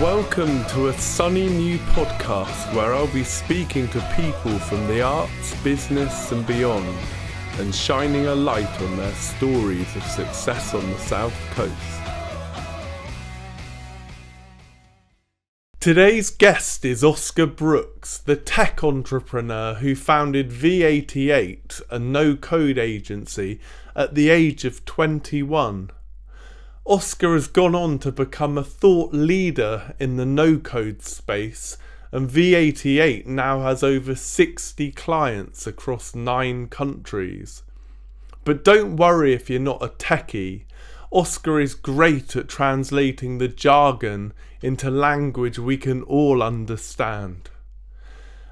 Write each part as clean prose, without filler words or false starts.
Welcome to a sunny new podcast where I'll be speaking to people from the arts, business and beyond, and shining a light on their stories of success on the South Coast. Today's guest is Oscar Brooks, the tech entrepreneur who founded V88, a no-code agency, at the age of 21. Oscar has gone on to become a thought leader in the no-code space, and V88 now has over 60 clients across 9 countries. But don't worry if you're not a techie. Oscar is great at translating the jargon into language we can all understand.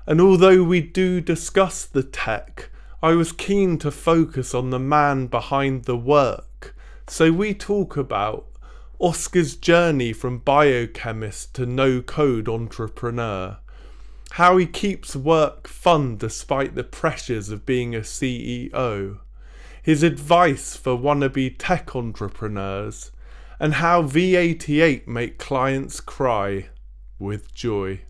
And although we do discuss the tech, I was keen to focus on the man behind the work. So we talk about Oscar's journey from biochemist to no-code entrepreneur, how he keeps work fun despite the pressures of being a CEO, his advice for wannabe tech entrepreneurs, and how V88 make clients cry with joy.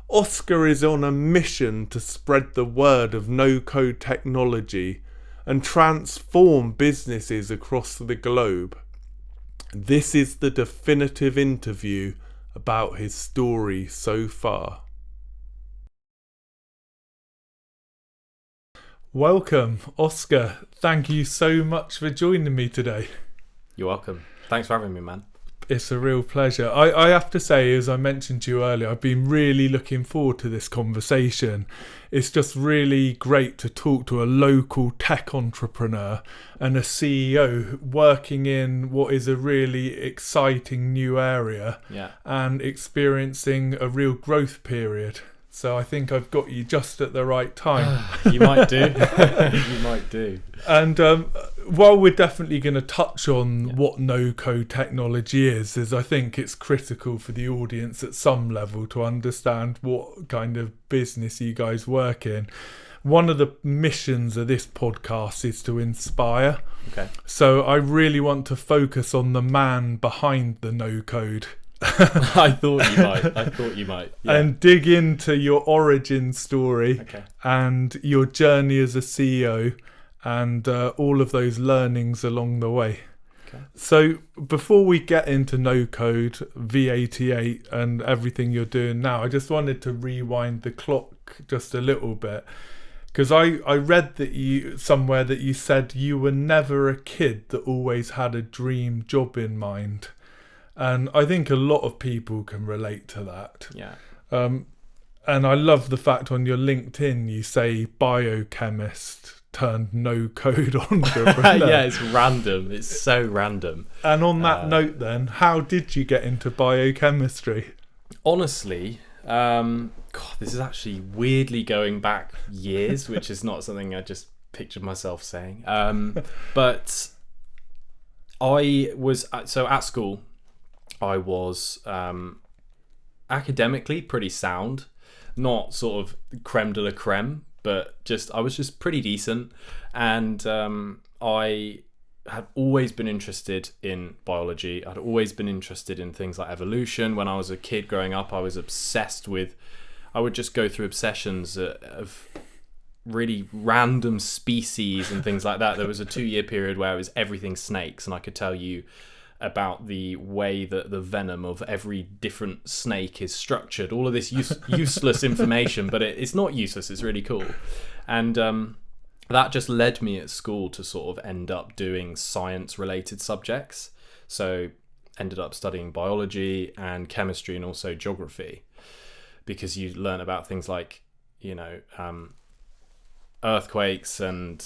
Oscar is on a mission to spread the word of no-code technology and transform businesses across the globe. This is the definitive interview about his story so far. Welcome, Oscar. Thank you so much for joining me today. You're welcome. Thanks for having me, man. It's a real pleasure. I have to say, as I mentioned to you earlier, I've been really looking forward to this conversation. It's just really great to talk to a local tech entrepreneur and a CEO working in what is a really exciting new area and experiencing a real growth period. So I think I've got you just at the right time. You might do. You might do. And while we're definitely going to touch on what no-code technology is I think it's critical for the audience at some level to understand what kind of business you guys work in. One of the missions of this podcast is to inspire. Okay. So I really want to focus on the man behind the no-code. I thought you might. Yeah. And dig into your origin story and your journey as a CEO and all of those learnings along the way. Okay. So before we get into no code, V88 and everything you're doing now, I just wanted to rewind the clock just a little bit, because I read that you said you were never a kid that always had a dream job in mind. And I think a lot of people can relate to that. Yeah. And I love the fact on your LinkedIn you say biochemist turned no-code entrepreneur. Yeah, it's random. It's so random. And on that note then, how did you get into biochemistry? Honestly, this is actually weirdly going back years, which is not something I just pictured myself saying. But I was, at school, I was academically pretty sound, not sort of creme de la creme, but I was just pretty decent. And I had always been interested in biology. I'd always been interested in things like evolution. When I was a kid growing up, I was obsessed with, I would just go through obsessions of really random species and things like that. There was a 2-year period where it was everything snakes, and I could tell you about the way that the venom of every different snake is structured, all of this useless information, but it's not useless, it's really cool. And that just led me at school to sort of end up doing science related subjects. So ended up studying biology and chemistry and also geography, because you learn about things like, earthquakes and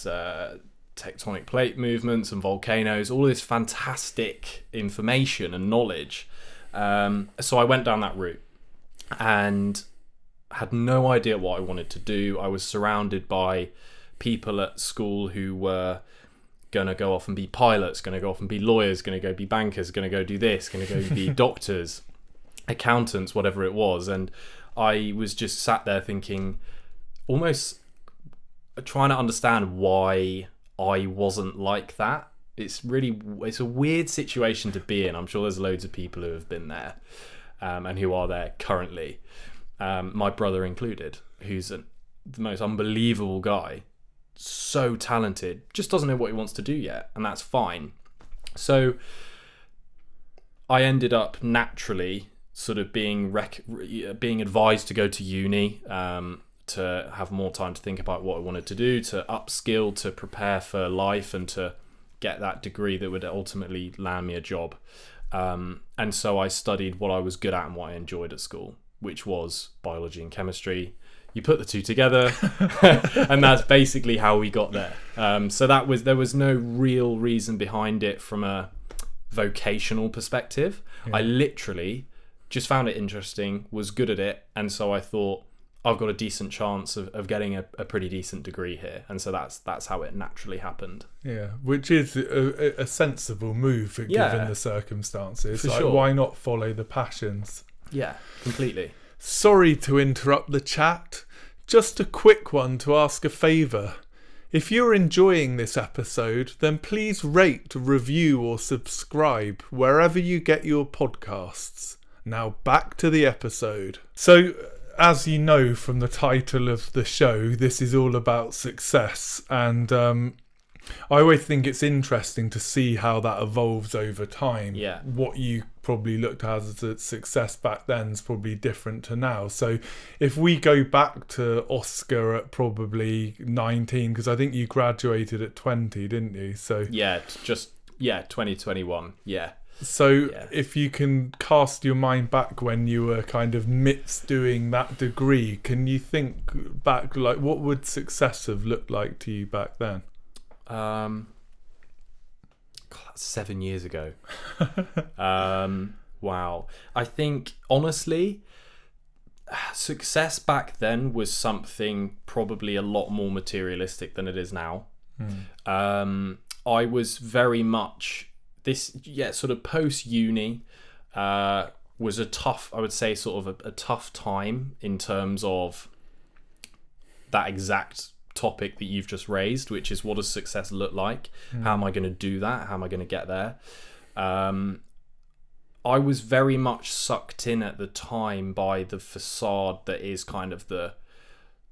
tectonic plate movements and volcanoes, all this fantastic information and knowledge. So I went down that route and had no idea what I wanted to do. I was surrounded by people at school who were going to go off and be pilots, going to go off and be lawyers, going to go be bankers, going to go do this, going to go be doctors, accountants, whatever it was. And I was just sat there thinking, almost trying to understand why I wasn't like that. It's a weird situation to be in. I'm sure there's loads of people who have been there. and who are there currently, my brother included, who's the most unbelievable guy, so talented, just doesn't know what he wants to do yet, and that's fine. So I ended up naturally sort of being advised to go to uni, to have more time to think about what I wanted to do, to upskill, to prepare for life, and to get that degree that would ultimately land me a job. And so I studied what I was good at and what I enjoyed at school, which was biology and chemistry. You put the two together, and that's basically how we got there. So there was no real reason behind it from a vocational perspective. Yeah. I literally just found it interesting, was good at it, and so I thought, I've got a decent chance of getting a pretty decent degree here, and so that's how it naturally happened. Yeah, which is a sensible move given the circumstances. For sure. Why not follow the passions? Yeah, completely. Sorry to interrupt the chat. Just a quick one to ask a favour. If you're enjoying this episode, then please rate, review or subscribe wherever you get your podcasts. Now back to the episode. So, as you know from the title of the show, this is all about success, and I always think it's interesting to see how that evolves over time. Yeah. What you probably looked at as a success back then is probably different to now. So if we go back to Oscar at probably 19, because I think you graduated at 20, didn't you? So 2021. Yeah. So if you can cast your mind back when you were kind of midst doing that degree, can you think back, like, what would success have looked like to you back then? God, that's 7 years ago. Wow. I think, honestly, success back then was something probably a lot more materialistic than it is now. I was very much... sort of post-uni was a tough, I would say, sort of a tough time in terms of that exact topic that you've just raised, which is, what does success look like? How am I going to do that? How am I going to get there? I was very much sucked in at the time by the facade that is kind of the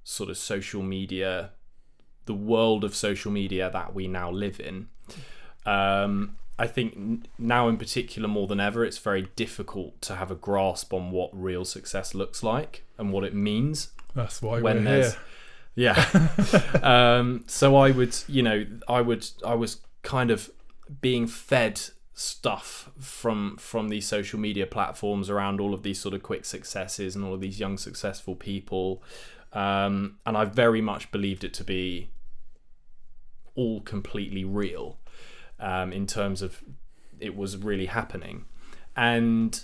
sort of social media, the world of social media that we now live in. I think now in particular, more than ever, it's very difficult to have a grasp on what real success looks like and what it means. That's why we're here. Yeah. So I was kind of being fed stuff from these social media platforms around all of these sort of quick successes and all of these young successful people. And I very much believed it to be all completely real. In terms of it was really happening, and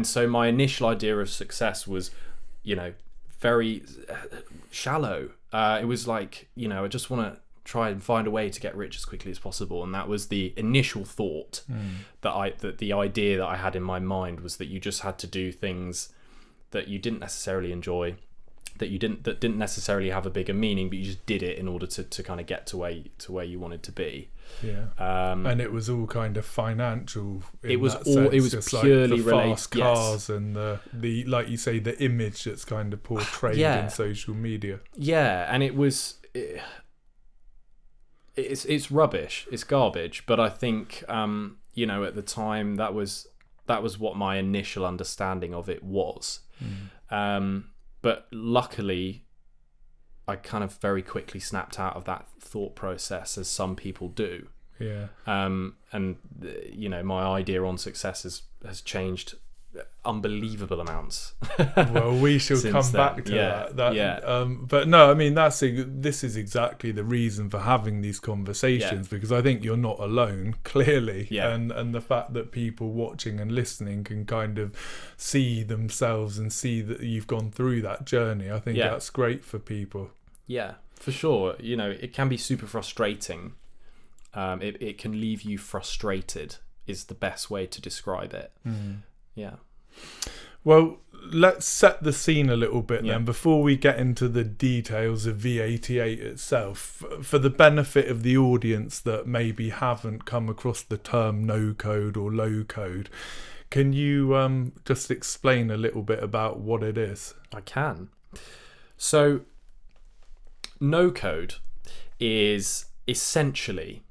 so my initial idea of success was, very shallow. It was like, I just want to try and find a way to get rich as quickly as possible, and that was the initial thought. That the idea that I had in my mind was that you just had to do things that you didn't necessarily enjoy, that didn't necessarily have a bigger meaning, but you just did it in order to kind of get to where you wanted to be. Yeah. And it was all kind of financial. It was just purely like the fast cars and the like you say, the image that's kind of portrayed in social media. Yeah, and it's rubbish. It's garbage. But I think at the time that was what my initial understanding of it was. But luckily, I kind of very quickly snapped out of that thought process, as some people do. Yeah. And my idea on success has changed unbelievable amounts. Well, we shall come back to that. But no, I mean, this is exactly the reason for having these conversations, because I think you're not alone, clearly. Yeah. And the fact that people watching and listening can kind of see themselves and see that you've gone through that journey, I think that's great for people. Yeah, for sure. It can be super frustrating. It can leave you frustrated is the best way to describe it. Yeah. Well, let's set the scene a little bit then before we get into the details of V88 itself. For the benefit of the audience that maybe haven't come across the term no code or low code, Can you just explain a little bit about what it is? I can. So, no code is essentially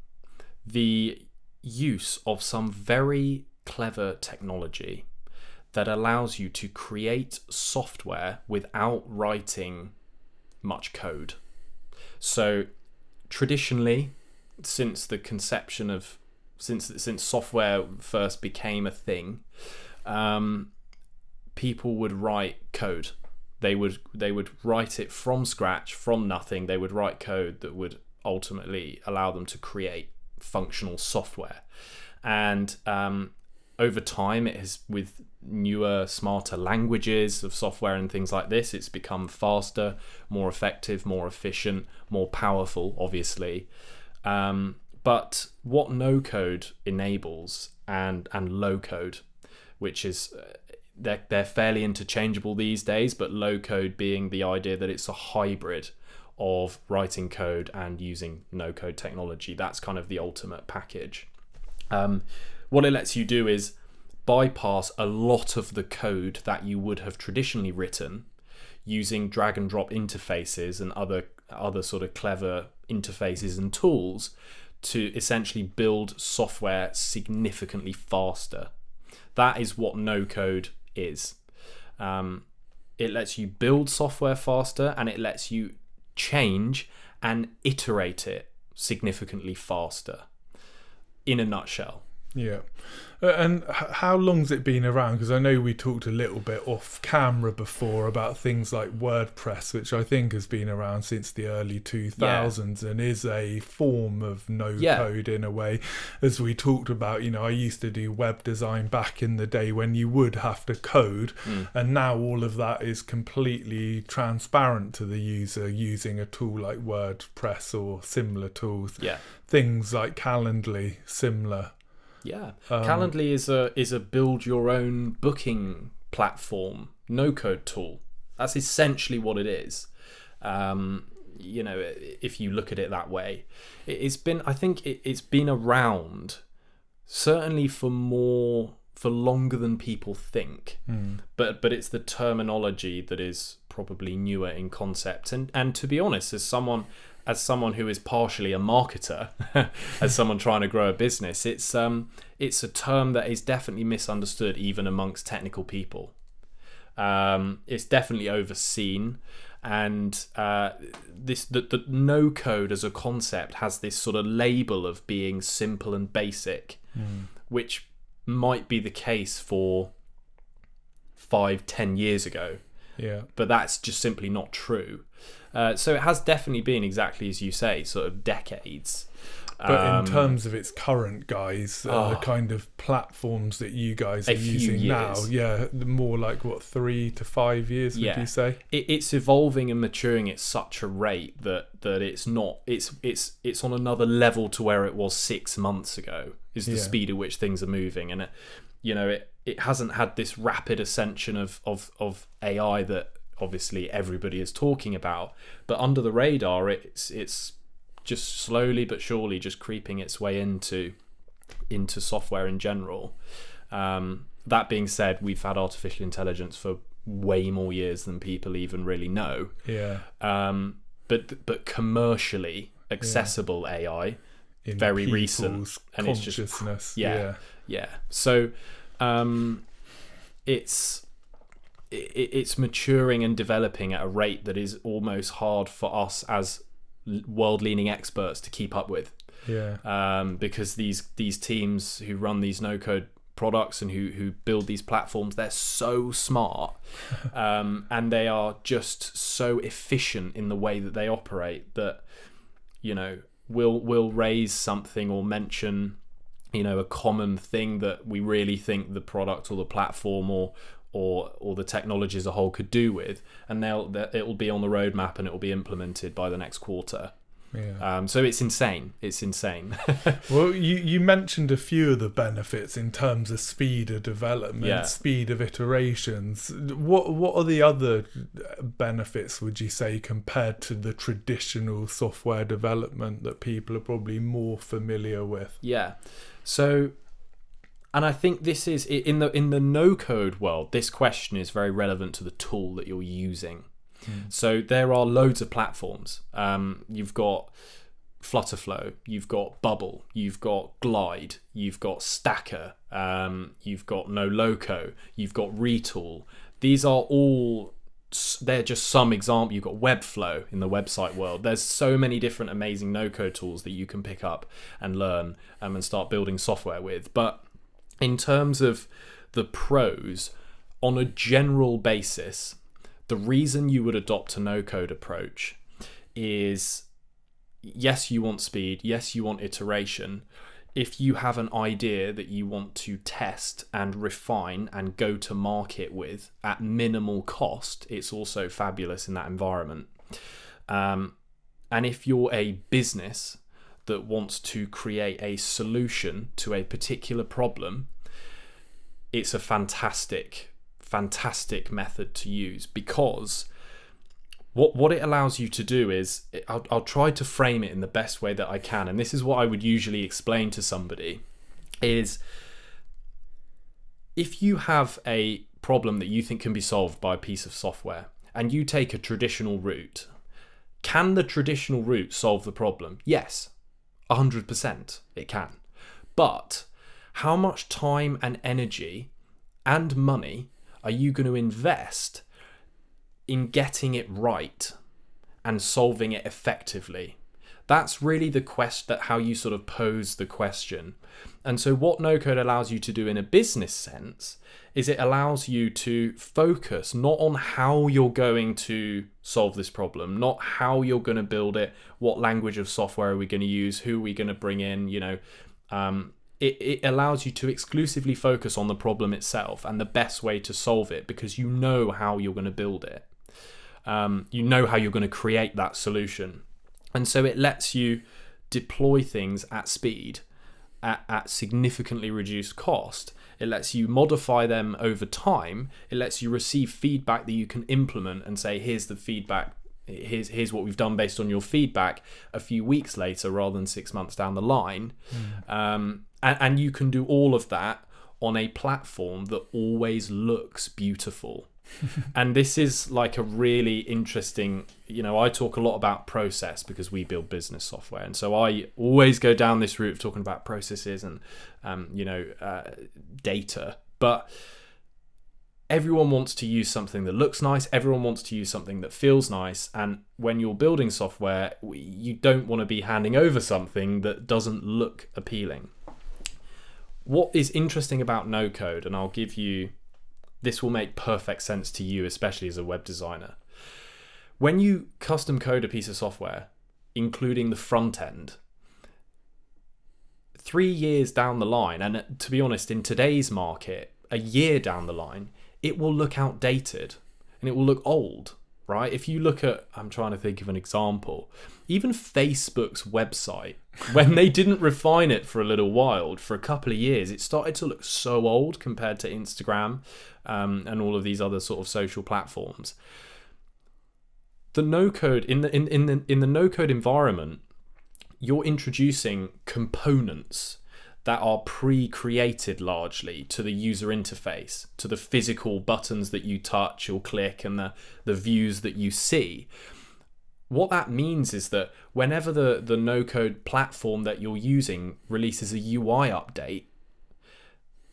the use of some very clever technology that allows you to create software without writing much code. So traditionally, since the conception of since software first became a thing, people would write code. They would write it from scratch, from nothing. They would write code that would ultimately allow them to create functional software. And over time, it has, with newer, smarter languages of software and things like this, it's become faster, more effective, more efficient, more powerful, obviously. But what no code enables and low code, which is they're fairly interchangeable these days, but low code being the idea that it's a hybrid of writing code and using no code technology. That's kind of the ultimate package. What it lets you do is bypass a lot of the code that you would have traditionally written using drag and drop interfaces and other sort of clever interfaces and tools to essentially build software significantly faster. That is what no code is. It lets you build software faster, and it lets you change and iterate it significantly faster, in a nutshell. Yeah. And how long's it been around? Because I know we talked a little bit off camera before about things like WordPress, which I think has been around since the early 2000s and is a form of no code in a way. As we talked about, I used to do web design back in the day when you would have to code, and now all of that is completely transparent to the user using a tool like WordPress or similar tools. Yeah. Things like Calendly, similar. Yeah, Calendly is a build your own booking platform, no code tool. That's essentially what it is. If you look at it that way, it's been around certainly for longer than people think. But it's the terminology that is probably newer in concept. And to be honest, as someone who is partially a marketer, as someone trying to grow a business, it's a term that is definitely misunderstood even amongst technical people. It's definitely overseen, and the no code as a concept has this sort of label of being simple and basic, which might be the case for 5-10 years ago. Yeah, but that's just simply not true. So it has definitely been, exactly as you say, sort of decades. But in terms of its current guise, the kind of platforms that you guys are using now, more like 3 to 5 years, would you say? It's evolving and maturing at such a rate that it's on another level to where it was 6 months ago, is the speed at which things are moving. And it hasn't had this rapid ascension of AI that obviously everybody is talking about, but under the radar, it's just slowly but surely just creeping its way into software in general. That being said, we've had artificial intelligence for way more years than people even really know. But commercially accessible AI, in very recent, and it's just so it's maturing and developing at a rate that is almost hard for us as world-leading experts to keep up with. Because these teams who run these no-code products and who build these platforms, they're so smart, and they are just so efficient in the way that they operate that we'll raise something or mention a common thing that we really think the product or the platform or the technology as a whole could do with, and it will be on the roadmap and it will be implemented by the next quarter. So it's insane. Well, you mentioned a few of the benefits in terms of speed of development, speed of iterations. What are the other benefits, would you say, compared to the traditional software development that people are probably more familiar with? So And I think this is in the no code world, this question is very relevant to the tool that you're using. So there are loads of platforms. You've got Flutterflow, you've got Bubble, you've got Glide, you've got Stacker, you've got Loco, you've got Retool. These are all, they're just some example. You've got Webflow in the website world. There's so many different amazing no-code tools that you can pick up and learn and start building software with. But in terms of the pros, on a general basis, the reason you would adopt a no-code approach is, yes, you want speed. Yes, you want iteration. If you have an idea that you want to test and refine and go to market with at minimal cost, it's also fabulous in that environment. And if you're a business that wants to create a solution to a particular problem, it's a fantastic method to use, because what it allows you to do is, I'll try to frame it in the best way that I can, and this is what I would usually explain to somebody, is if you have a problem that you think can be solved by a piece of software and you take a traditional route, can the traditional route solve the problem? Yes, 100% it can. But how much time and energy and money are you going to invest in getting it right and solving it effectively? That's really the how you sort of pose the question. And so what no-code allows you to do in a business sense is it allows you to focus not on how you're going to solve this problem, not how you're going to build it, what language of software are we going to use, who are we going to bring in, it allows you to exclusively focus on the problem itself and the best way to solve it, because you know how you're going to build it. You know how you're going to create that solution. And so it lets you deploy things at speed, at significantly reduced cost. It lets you modify them over time. It lets you receive feedback that you can implement and say, here's the feedback. Here's what we've done based on your feedback a few weeks later rather than 6 months down the line. And you can do all of that on a platform that always looks beautiful. And this is like a really interesting, I talk a lot about process because we build business software. And so I always go down this route of talking about processes and, data. But everyone wants to use something that looks nice. Everyone wants to use something that feels nice. And when you're building software, you don't want to be handing over something that doesn't look appealing. What is interesting about no code, and I'll give you, this will make perfect sense to you, especially as a web designer. When you custom code a piece of software, including the front end, 3 years down the line, and to be honest, in today's market, a year down the line, it will look outdated and it will look old, right? If you look at, I'm trying to think of an example, even Facebook's website, when they didn't refine it for a little while, for a couple of years, it started to look so old compared to Instagram and all of these other sort of social platforms. The no code in the no code environment, you're introducing components that are pre-created largely to the user interface, to the physical buttons that you touch or click and the views that you see. What that means is that whenever the no-code platform that you're using releases a UI update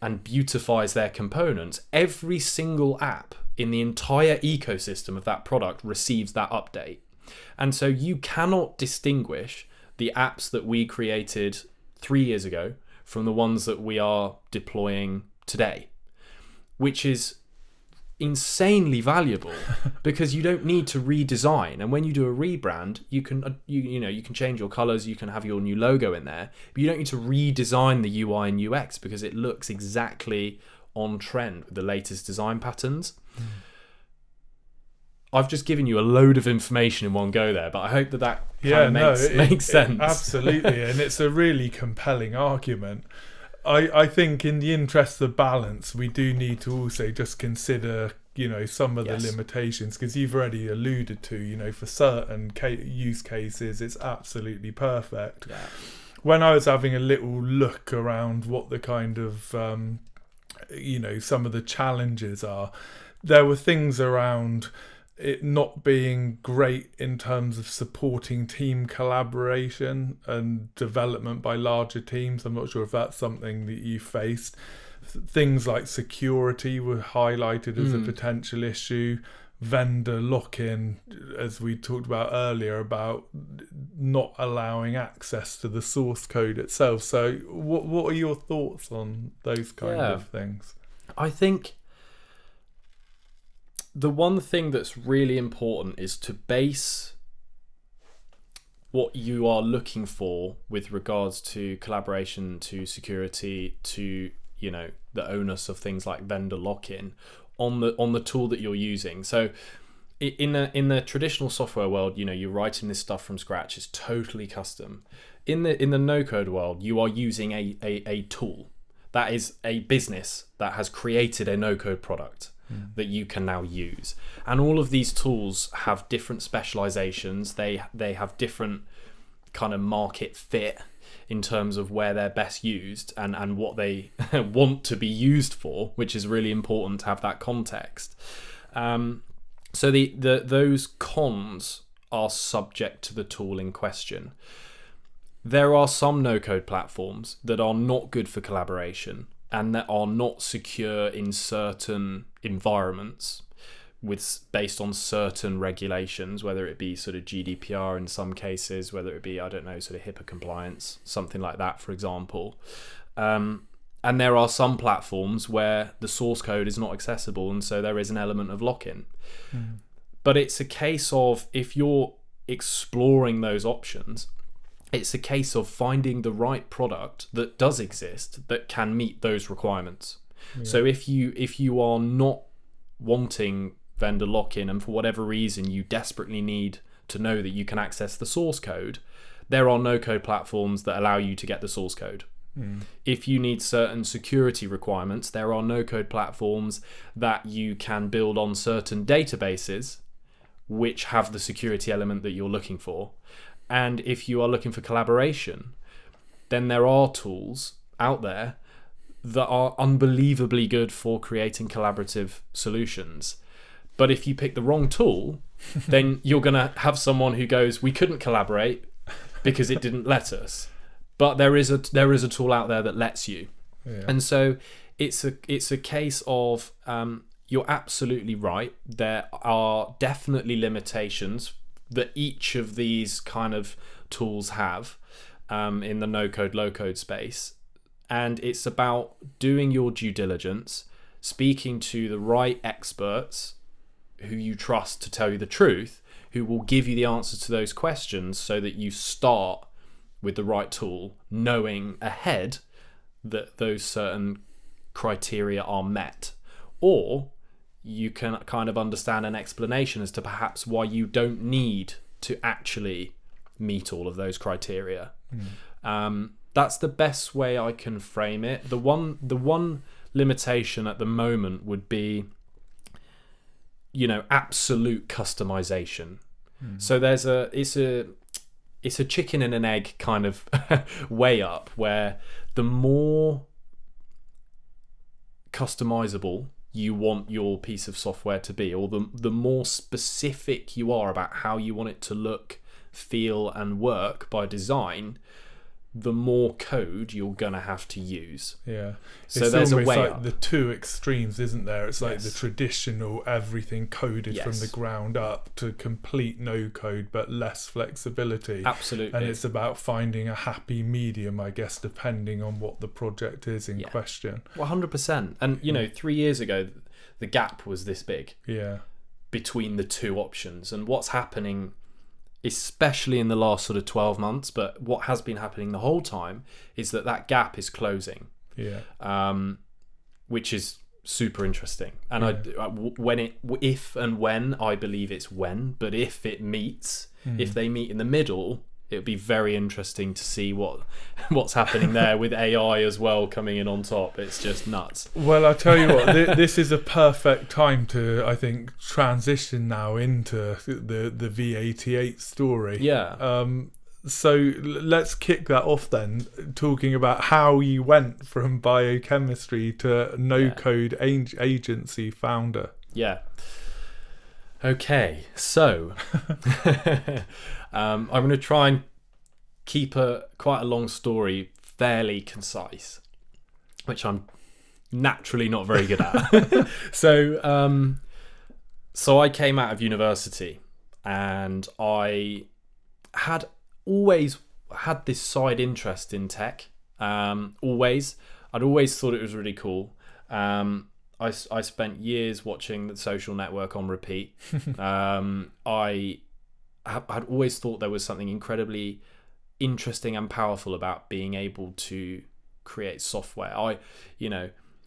and beautifies their components, every single app in the entire ecosystem of that product receives that update. And so you cannot distinguish the apps that we created 3 years ago from the ones that we are deploying today, which is insanely valuable because you don't need to redesign. And when you do a rebrand, you can you can change your colors, you can have your new logo in there, but you don't need to redesign the UI and UX because it looks exactly on trend with the latest design patterns. I've just given you a load of information in one go there, but I hope that makes sense. Absolutely, and it's a really compelling argument. I think in the interest of balance, we do need to also just consider, some of the limitations, because you've already alluded to, for certain use cases, it's absolutely perfect. Yeah. when I was having a little look around what the kind of some of the challenges are, there were things around it not being great in terms of supporting team collaboration and development by larger teams. I'm not sure if that's something that you faced. Things like security were highlighted as a potential issue. Vendor lock-in, as we talked about earlier, about not allowing access to the source code itself. So what are your thoughts on those kind of things? I think the one thing that's really important is to base what you are looking for with regards to collaboration, to security, to the onus of things like vendor lock-in on the tool that you're using. So in the traditional software world, you're writing this stuff from scratch. It's totally custom. In the no code world, you are using a tool. That is a business that has created a no code product that you can now use. And all of these tools have different specializations. They have different kind of market fit in terms of where they're best used and what they want to be used for, which is really important to have that context. So those cons are subject to the tool in question. There are some no-code platforms that are not good for collaboration and that are not secure in certain environments based on certain regulations, whether it be sort of GDPR in some cases, whether it be, sort of HIPAA compliance, something like that, for example. And there are some platforms where the source code is not accessible, and so there is an element of lock-in. But it's a case of, if you're exploring those options, it's a case of finding the right product that does exist that can meet those requirements. So if you are not wanting vendor lock-in and for whatever reason you desperately need to know that you can access the source code, there are no-code platforms that allow you to get the source code. If you need certain security requirements, there are no-code platforms that you can build on certain databases which have the security element that you're looking for. And if you are looking for collaboration, then there are tools out there that are unbelievably good for creating collaborative solutions. But if you pick the wrong tool, then you're going to have someone who goes, we couldn't collaborate because it didn't let us. But there is a tool out there that lets you. And so it's a case of, you're absolutely right. There are definitely limitations that each of these kind of tools have in the no-code, low-code space. And it's about doing your due diligence, speaking to the right experts who you trust to tell you the truth, who will give you the answers to those questions so that you start with the right tool, knowing ahead that those certain criteria are met. Or you can kind of understand an explanation as to perhaps why you don't need to actually meet all of those criteria. That's the best way I can frame it. The one limitation at the moment would be, absolute customization. So it's a chicken and an egg kind of way up, where the more customizable you want your piece of software to be, or the more specific you are about how you want it to look, feel and work by design, the more code you're gonna have to use. So there's a way up. The two extremes, isn't there? It's like the traditional everything coded from the ground up to complete no code but less flexibility. Absolutely. And it's about finding a happy medium, I guess, depending on what the project is in question. 100%. And 3 years ago the gap was this big between the two options. And what's happening, especially in the last sort of 12 months, but what has been happening the whole time, is that gap is closing, which is super interesting. And if and when, I believe it's when, but if it meets, if they meet in the middle, it'll be very interesting to see what's happening there with AI as well coming in on top. It's just nuts. Well, I'll tell you what, this is a perfect time to, I think, transition now into the V88 story. So let's kick that off then, talking about how you went from biochemistry to no-code agency founder. Yeah. Okay, so I'm going to try and keep quite a long story fairly concise, which I'm naturally not very good at. So I came out of university, and I had always had this side interest in tech. I'd always thought it was really cool. I spent years watching The Social Network on repeat. I had always thought there was something incredibly interesting and powerful about being able to create software.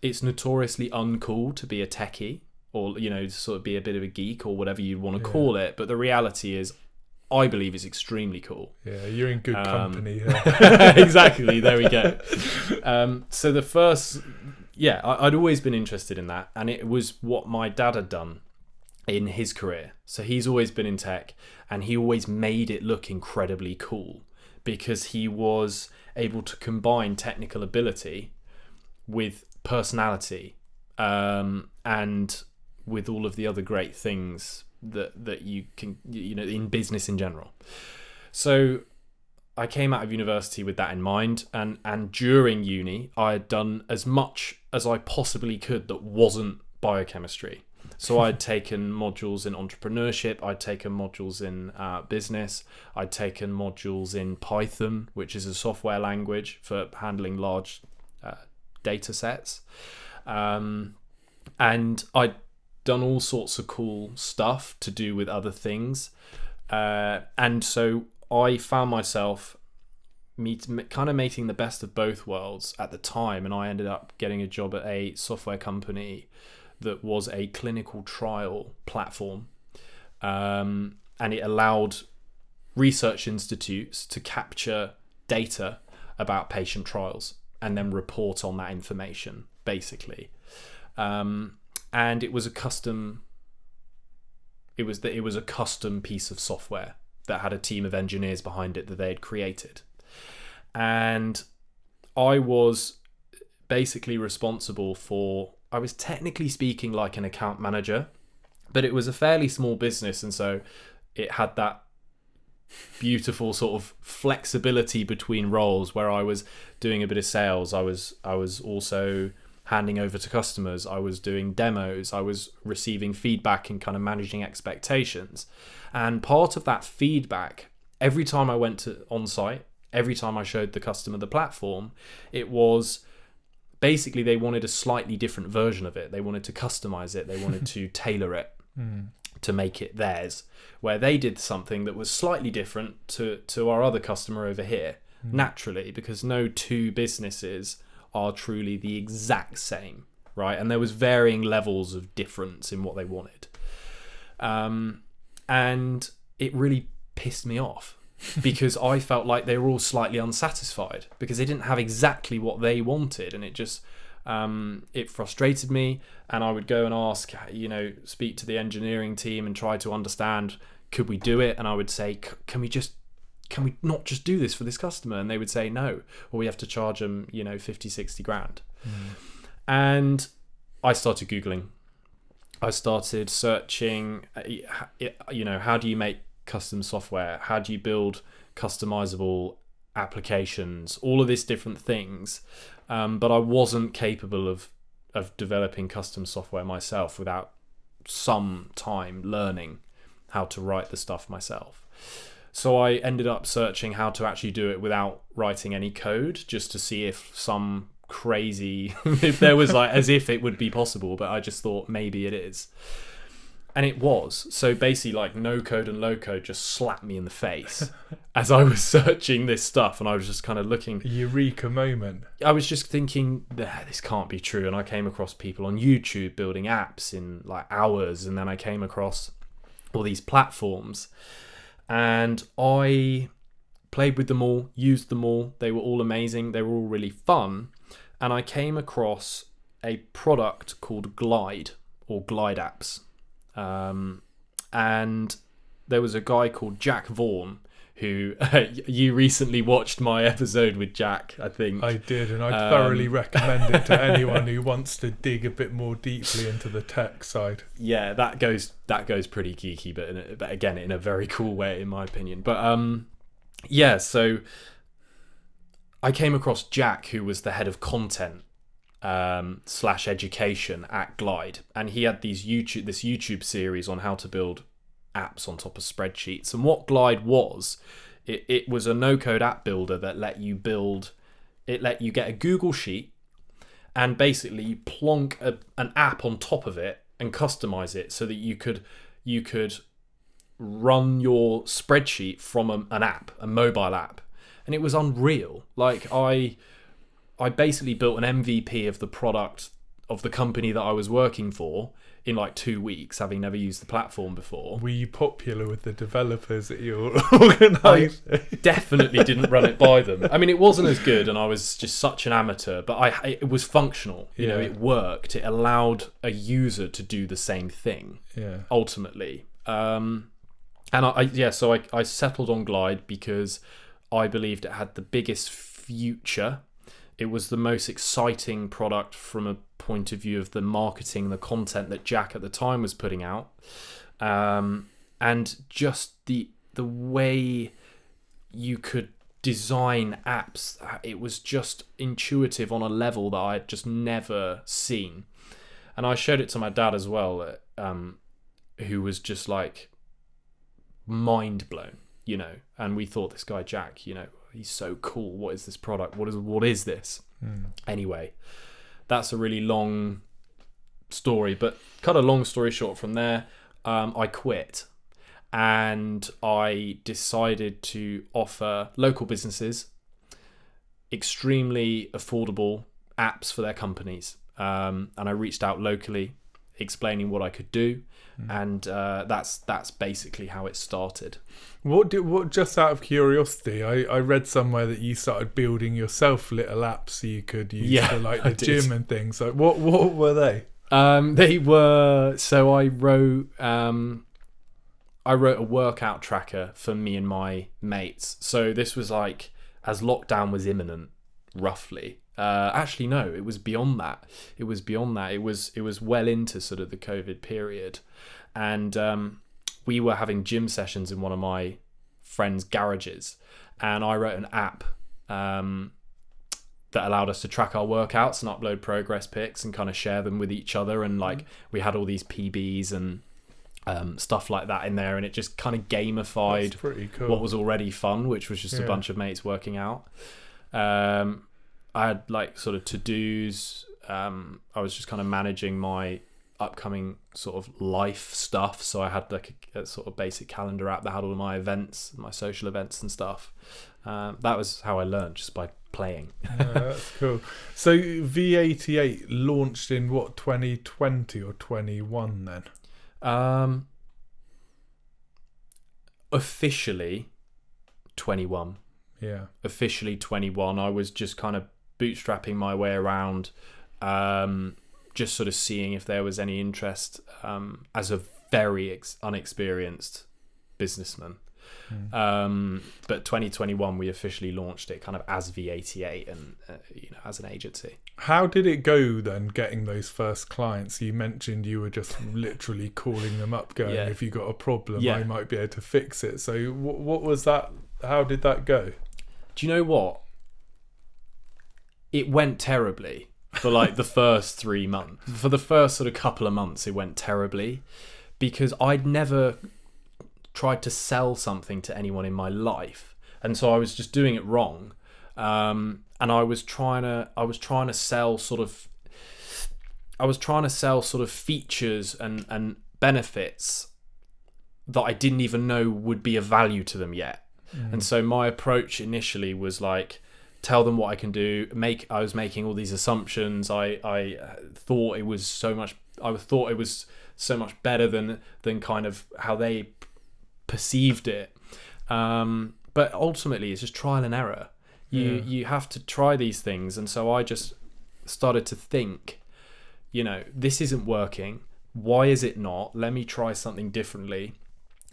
It's notoriously uncool to be a techie, or sort of be a bit of a geek, or whatever you want to call it. But the reality is, I believe it's extremely cool. Yeah, you're in good company here. Exactly. There we go. So the first. Yeah, I'd always been interested in that, and it was what my dad had done in his career. So he's always been in tech, and he always made it look incredibly cool because he was able to combine technical ability with personality, and with all of the other great things that you can, in business in general. So I came out of university with that in mind, and during uni I had done as much as I possibly could that wasn't biochemistry. So I'd taken modules in entrepreneurship, I'd taken modules in business, I'd taken modules in Python, which is a software language for handling large data sets, and I'd done all sorts of cool stuff to do with other things, and so I found myself kind of making the best of both worlds at the time, and I ended up getting a job at a software company that was a clinical trial platform, and it allowed research institutes to capture data about patient trials and then report on that information, basically. And it was a custom. It was a custom piece of software that had a team of engineers behind it that they had created. And I was basically responsible for, I was technically speaking like an account manager, but it was a fairly small business, and so it had that beautiful sort of flexibility between roles where I was doing a bit of sales, I was also handing over to customers, I was doing demos, I was receiving feedback and kind of managing expectations. And part of that feedback, every time I went on site, every time I showed the customer the platform, it was basically they wanted a slightly different version of it. They wanted to customize it. They wanted to tailor it to make it theirs, where they did something that was slightly different to our other customer over here, naturally, because no two businesses are truly the exact same, right? And there was varying levels of difference in what they wanted. And it really pissed me off because I felt like they were all slightly unsatisfied because they didn't have exactly what they wanted, and it just it frustrated me. And I would go and ask, speak to the engineering team and try to understand, could we do it? And I would say, can we not just do this for this customer? And they would say no, or we have to charge them 50-60 grand. And I started Googling, I started searching, how do you make custom software, how do you build customizable applications, all of these different things, but I wasn't capable of developing custom software myself without some time learning how to write the stuff myself. So I ended up searching how to actually do it without writing any code, just to see if some crazy if there was as if it would be possible, but I just thought maybe it is. And it was. So basically no code and Loco just slapped me in the face as I was searching this stuff, and I was just kind of looking. Eureka moment. I was just thinking, this can't be true. And I came across people on YouTube building apps in hours, and then I came across all these platforms, and I played with them all, used them all. They were all amazing. They were all really fun. And I came across a product called Glide, or Glide apps. And there was a guy called Vaughn who you recently watched my episode with Jack, I think. I did, and I thoroughly recommend it to anyone who wants to dig a bit more deeply into the tech side. Yeah, that goes pretty geeky, but again, in a very cool way, in my opinion. But yeah, so I came across Jack, who was the head of content / education at Glide, and he had this YouTube series on how to build apps on top of spreadsheets. And what Glide was, it was a no-code app builder that let you get a Google Sheet and basically you plonk an app on top of it and customize it so that you could run your spreadsheet from an app, a mobile app. And it was unreal. Like I basically built an MVP of the product of the company that I was working for in like 2 weeks, having never used the platform before. Were you popular with the developers that you organised? I definitely didn't run it by them. I mean, it wasn't as good, and I was just such an amateur, but it was functional. You know, it worked. It allowed a user to do the same thing. Yeah. Ultimately, and I settled on Glide because I believed it had the biggest future. It was the most exciting product from a point of view of the marketing, the content that Jack at the time was putting out, and just the way you could design apps. It was just intuitive on a level that I had just never seen. And I showed it to my dad as well, who was just like mind blown, you know. And we thought, this guy Jack, you know, he's so cool. What is this product? What is this? Anyway, that's a really long story, but cut a long story short from there, I quit and I decided to offer local businesses extremely affordable apps for their companies. And I reached out locally explaining what I could do. And that's basically how it started. What? Just out of curiosity, I read somewhere that you started building yourself little apps you could use for like the gym and things. Like what were they? They were. So I wrote a workout tracker for me and my mates. So this was like as lockdown was imminent, roughly. Actually, no, it was beyond that. It was well into sort of the COVID period. And we were having gym sessions in one of my friends' garages. And I wrote an app that allowed us to track our workouts and upload progress pics and kind of share them with each other. And like we had all these PBs and stuff like that in there. And it just kind of gamified what was already fun, which was just a bunch of mates working out. I had like sort of to-dos. I was just kind of managing my upcoming sort of life stuff. So I had like a sort of basic calendar app that had all of my events, my social events and stuff. That was how I learned, just by playing. That's cool. So V88 launched in what, 2020 or 21 then? Officially 21. Yeah. Officially 21. I was just kind of bootstrapping my way around, just sort of seeing if there was any interest as a very unexperienced businessman. But 2021 we officially launched it kind of as V88 and as an agency. How did it go then, getting those first clients? You mentioned you were just literally calling them up going, if you got a problem, I might be able to fix it. So what was that? How did that go? Do you know what? It went terribly for like the first 3 months. For the first sort of couple of months, it went terribly because I'd never tried to sell something to anyone in my life, and so I was just doing it wrong. And I was trying to sell sort of features and benefits that I didn't even know would be of value to them yet. And so my approach initially was like, tell them what I can do. I was making all these assumptions. I thought it was so much better than kind of how they perceived it. But ultimately, it's just trial and error. You have to try these things. And so I just started to think, this isn't working. Why is it not? Let me try something differently.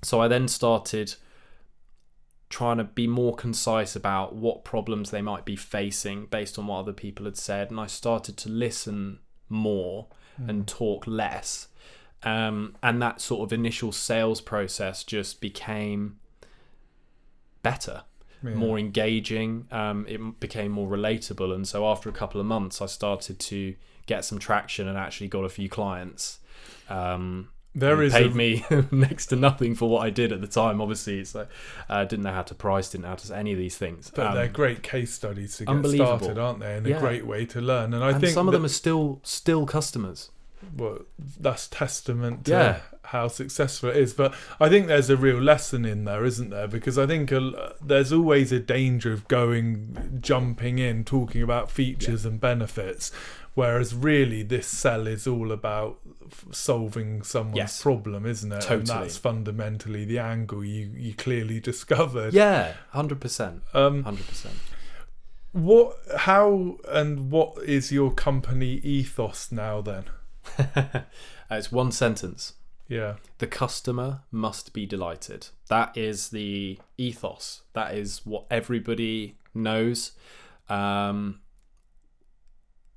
So I then started trying to be more concise about what problems they might be facing based on what other people had said, and I started to listen more and talk less, and that sort of initial sales process just became better, more engaging. It became more relatable, and so after a couple of months I started to get some traction and actually got a few clients. Paid me next to nothing for what I did at the time. Obviously, it's like didn't know how to price, didn't know how to say any of these things. But they're great case studies to get started, aren't they? And a great way to learn. And I think some of them are still customers. Well, that's testament to how successful it is. But I think there's a real lesson in there, isn't there? Because I think there's always a danger of jumping in, talking about features and benefits. Whereas really this sell is all about solving someone's problem, isn't it? Totally. And that's fundamentally the angle you clearly discovered. Yeah, 100%. 100%. What is your company ethos now then? It's one sentence. Yeah. The customer must be delighted. That is the ethos. That is what everybody knows.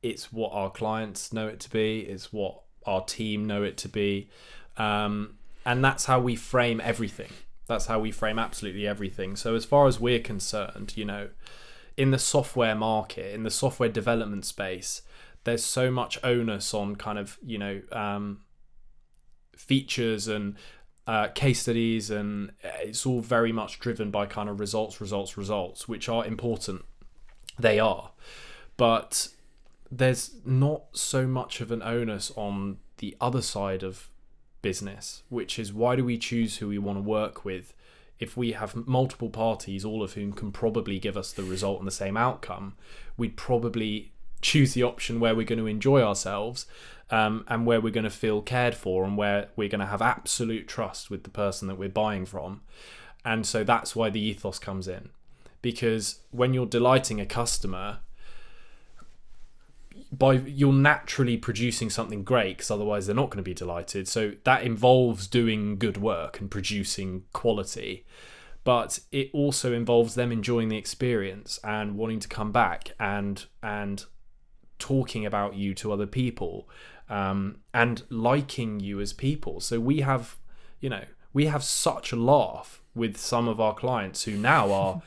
It's what our clients know it to be. It's what our team know it to be. And that's how we frame everything. That's how we frame absolutely everything. So as far as we're concerned, in the software market, in the software development space, there's so much onus on kind of, features and case studies, and it's all very much driven by kind of results, which are important. They are. But there's not so much of an onus on the other side of business, which is why do we choose who we want to work with if we have multiple parties, all of whom can probably give us the result and the same outcome? We'd probably choose the option where we're going to enjoy ourselves, and where we're going to feel cared for, and where we're going to have absolute trust with the person that we're buying from. And so that's why the ethos comes in, because when you're delighting a customer, you're naturally producing something great, because otherwise they're not going to be delighted. So that involves doing good work and producing quality, but it also involves them enjoying the experience and wanting to come back and talking about you to other people, and liking you as people. So we have such a laugh with some of our clients who now are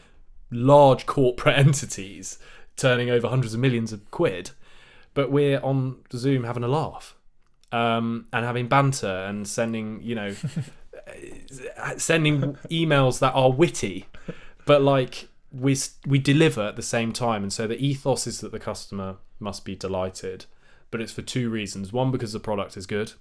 large corporate entities turning over hundreds of millions of quid. But we're on Zoom having a laugh, and having banter and sending emails that are witty, but like we deliver at the same time. And so the ethos is that the customer must be delighted, but it's for two reasons. One, because the product is good.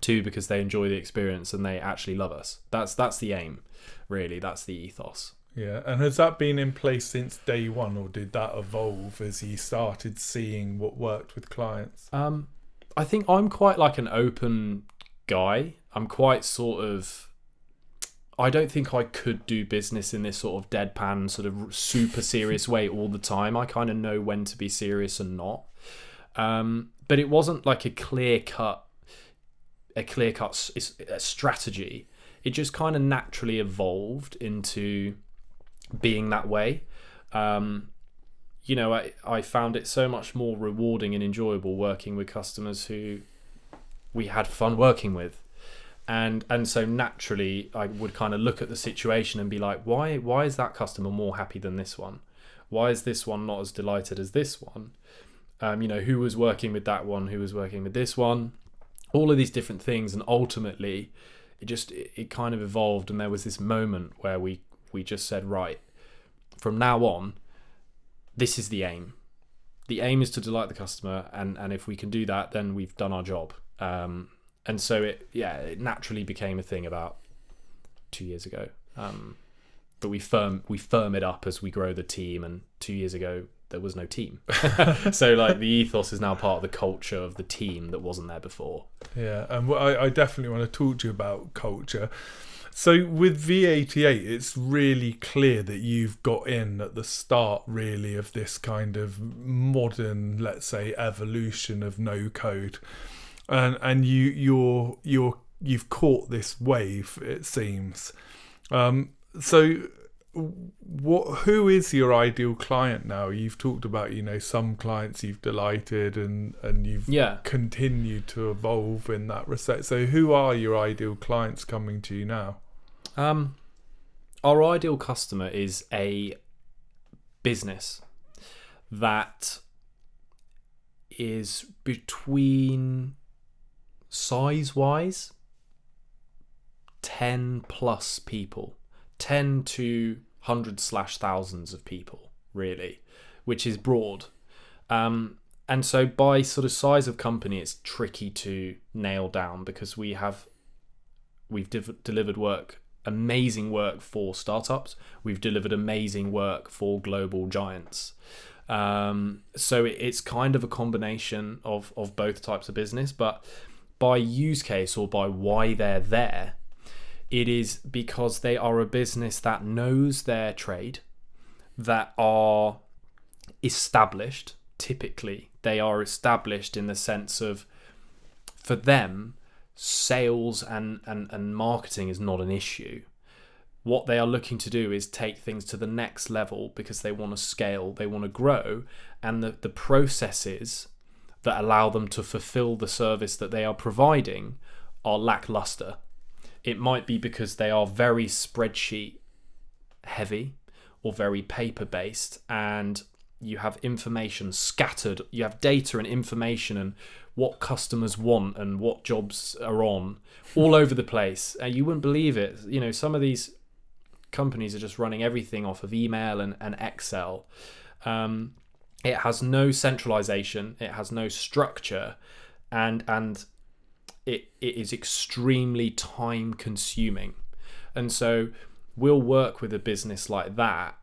Two, because they enjoy the experience and they actually love us. That's the aim, really. That's the ethos. Yeah, and has that been in place since day one, or did that evolve as you started seeing what worked with clients? I think I'm quite like an open guy. I'm quite sort of... I don't think I could do business in this sort of deadpan, sort of super serious way all the time. I kind of know when to be serious and not. But it wasn't like a clear-cut strategy. It just kind of naturally evolved into being that way. I found it so much more rewarding and enjoyable working with customers who we had fun working with, and so naturally I would kind of look at the situation and be like, why is that customer more happy than this one? Why is this one not as delighted as this one? Who was working with that one, who was working with this one, all of these different things. And ultimately it kind of evolved, and there was this moment where we just said, right, from now on, this is the aim. The aim is to delight the customer, and if we can do that, then we've done our job. And so it naturally became a thing about 2 years ago. But we firm it up as we grow the team, and 2 years ago there was no team. So like the ethos is now part of the culture of the team that wasn't there before. Yeah, and I definitely want to talk to you about culture. So with V88, it's really clear that you've got in at the start, really, of this kind of modern, let's say, evolution of no code, and you've caught this wave, it seems. So who is your ideal client now? You've talked about, some clients you've delighted and you've continued to evolve in that respect. So who are your ideal clients coming to you now? Our ideal customer is a business that is between size-wise 10 plus people, 10 to hundreds / thousands of people, really, which is broad. And so by sort of size of company, it's tricky to nail down because we've delivered amazing work for startups. We've delivered amazing work for global giants. So it's kind of a combination of both types of business, but by use case or by why they're there, it is because they are a business that knows their trade, that are established. Typically, they are established in the sense of, for them, sales and marketing is not an issue. What they are looking to do is take things to the next level because they want to scale, they want to grow, and the processes that allow them to fulfill the service that they are providing are lackluster. It might be because they are very spreadsheet heavy or very paper based, and you have information scattered, you have data and information and what customers want and what jobs are on all over the place. And you wouldn't believe it. Some of these companies are just running everything off of email and Excel. It has no centralization, it has no structure, and it is extremely time consuming. And so we'll work with a business like that,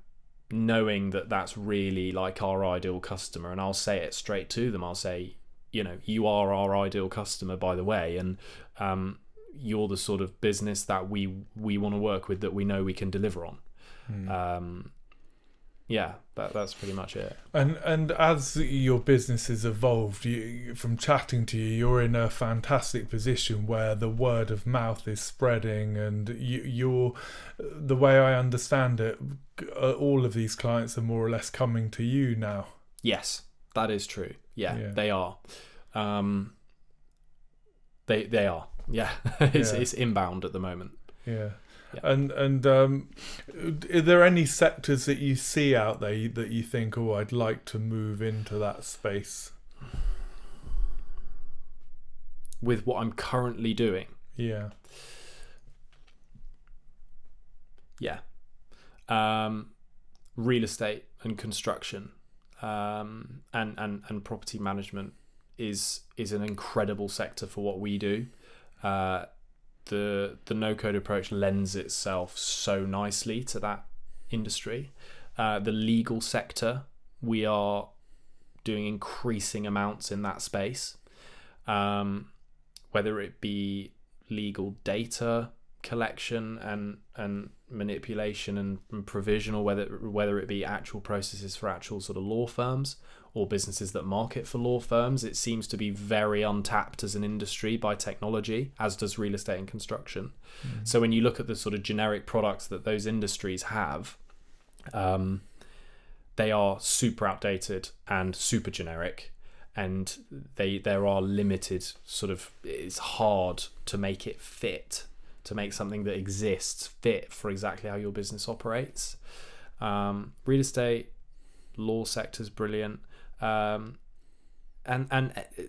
knowing that that's really like our ideal customer. And I'll say it straight to them. I'll say, you are our ideal customer, by the way, and you're the sort of business that we want to work with, that we know we can deliver on. That's pretty much it. And as your business has evolved, from chatting to you, you're in a fantastic position where the word of mouth is spreading, and you're, the way I understand it, all of these clients are more or less coming to you now. Yes, that is true. Yeah. They are. They are. Yeah. It's inbound at the moment. Yeah. And are there any sectors that you see out there that you think, I'd like to move into that space? With what I'm currently doing? Yeah. Real estate and construction, and property management is an incredible sector for what we do. The no-code approach lends itself so nicely to that industry. The legal sector, we are doing increasing amounts in that space, whether it be legal data collection and manipulation and provision, or whether it be actual processes for actual sort of law firms or businesses that market for law firms. It seems to be very untapped as an industry by technology, as does real estate and construction. So when you look at the sort of generic products that those industries have, they are super outdated and super generic, and there are limited sort of, it's hard to make it fit, to make something that exists fit for exactly how your business operates. Real estate, law sector's brilliant. And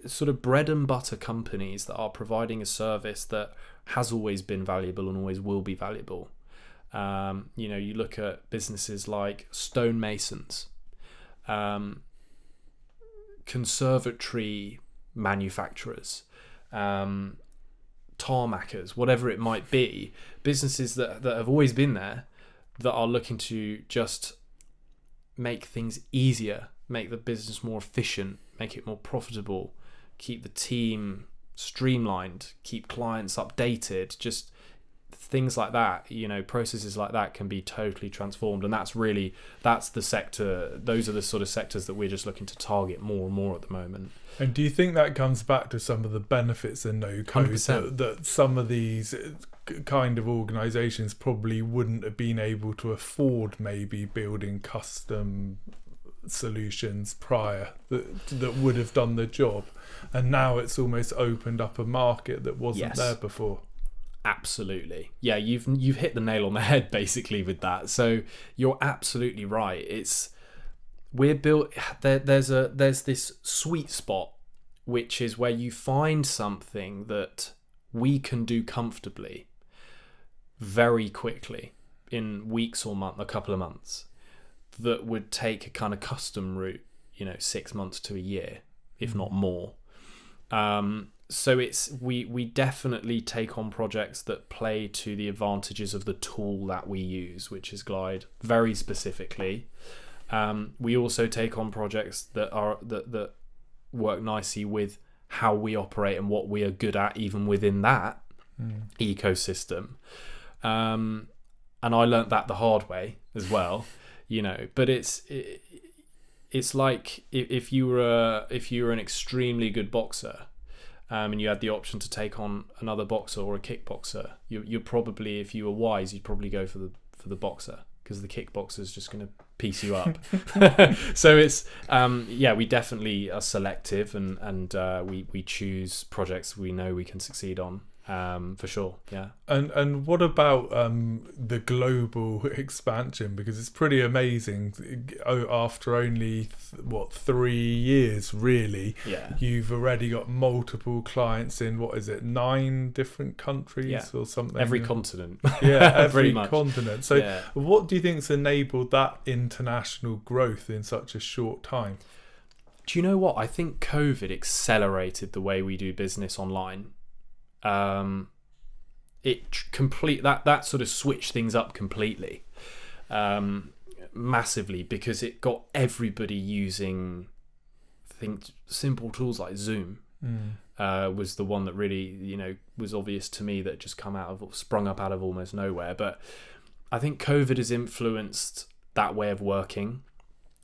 sort of bread and butter companies that are providing a service that has always been valuable and always will be valuable. You look at businesses like stonemasons, conservatory manufacturers, tarmackers, whatever it might be, businesses that have always been there, that are looking to just make things easier, make the business more efficient, make it more profitable, keep the team streamlined, keep clients updated, just things like that. Processes like that can be totally transformed, and that's the sector. Those are the sort of sectors that we're just looking to target more and more at the moment. And do you think that comes back to some of the benefits in no code that some of these kind of organisations probably wouldn't have been able to afford maybe building custom solutions prior that would have done the job, and now it's almost opened up a market that wasn't there before. Absolutely. Yeah, you've hit the nail on the head basically with that. So you're absolutely right. We're built there's this sweet spot, which is where you find something that we can do comfortably very quickly in weeks or a couple of months, that would take a kind of custom route, 6 months to a year, if not more. So we definitely take on projects that play to the advantages of the tool that we use, which is Glide, very specifically. We also take on projects that work nicely with how we operate and what we are good at, even within that ecosystem. And I learnt that the hard way as well, But it's like if you were an extremely good boxer, and you had the option to take on another boxer or a kickboxer, you're probably, if you were wise, you'd probably go for the boxer, because the kickboxer is just going to piece you up. So it's we definitely are selective, and we choose projects we know we can succeed on. For sure, yeah. And what about the global expansion? Because it's pretty amazing. After only 3 years, really, you've already got multiple clients in 9 different countries or something. Every continent. Yeah, every continent. So, what do you think's enabled that international growth in such a short time? Do you know what? I think COVID accelerated the way we do business online. That sort of switched things up completely, massively, because it got everybody using, I think, simple tools like Zoom. Was the one that really, was obvious to me, that just sprung up out of almost nowhere. But I think COVID has influenced that way of working,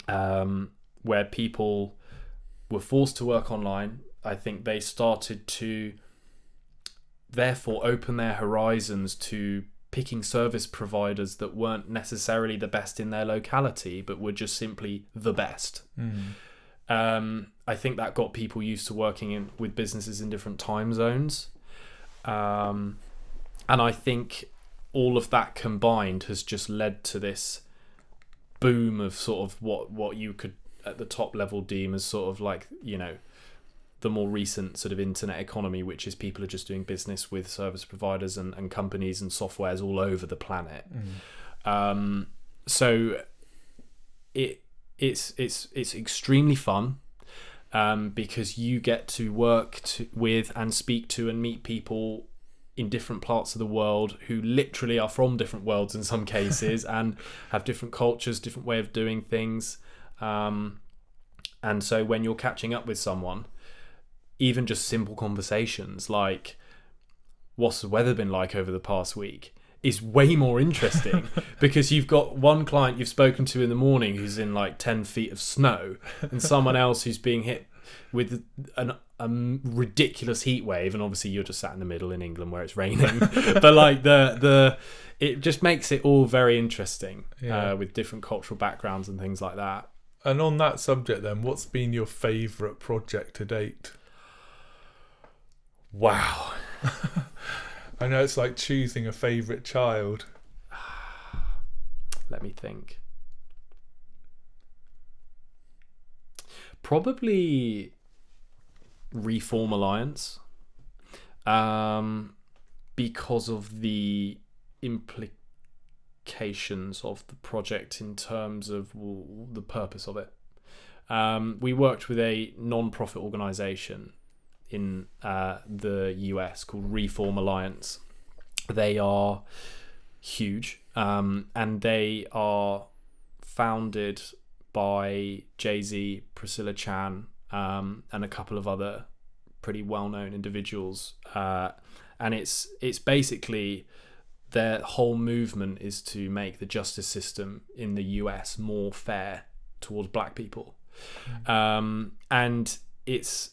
where people were forced to work online. I think they started to therefore open their horizons to picking service providers that weren't necessarily the best in their locality, but were just simply the best. I think that got people used to working with businesses in different time zones. And I think all of that combined has just led to this boom of sort of what you could at the top level deem as sort of like, the more recent sort of internet economy, which is people are just doing business with service providers and companies and softwares all over the planet. So it's extremely fun, because you get to work with and speak to and meet people in different parts of the world who literally are from different worlds in some cases and have different cultures, different way of doing things. And so when you're catching up with someone, even just simple conversations like, what's the weather been like over the past week, is way more interesting because you've got one client you've spoken to in the morning who's in like 10 feet of snow, and someone else who's being hit with a ridiculous heat wave, and obviously you're just sat in the middle in England where it's raining. But like it just makes it all very interesting, with different cultural backgrounds and things like that. And on that subject then, what's been your favourite project to date? Wow. I know it's like choosing a favourite child. Let me think. Probably Reform Alliance, because of the implications of the project in terms of the purpose of it. We worked with a non-profit organisation in the US called Reform Alliance. They are huge, and they are founded by Jay-Z, Priscilla Chan, and a couple of other pretty well-known individuals. And it's basically their whole movement is to make the justice system in the US more fair towards black people. And it's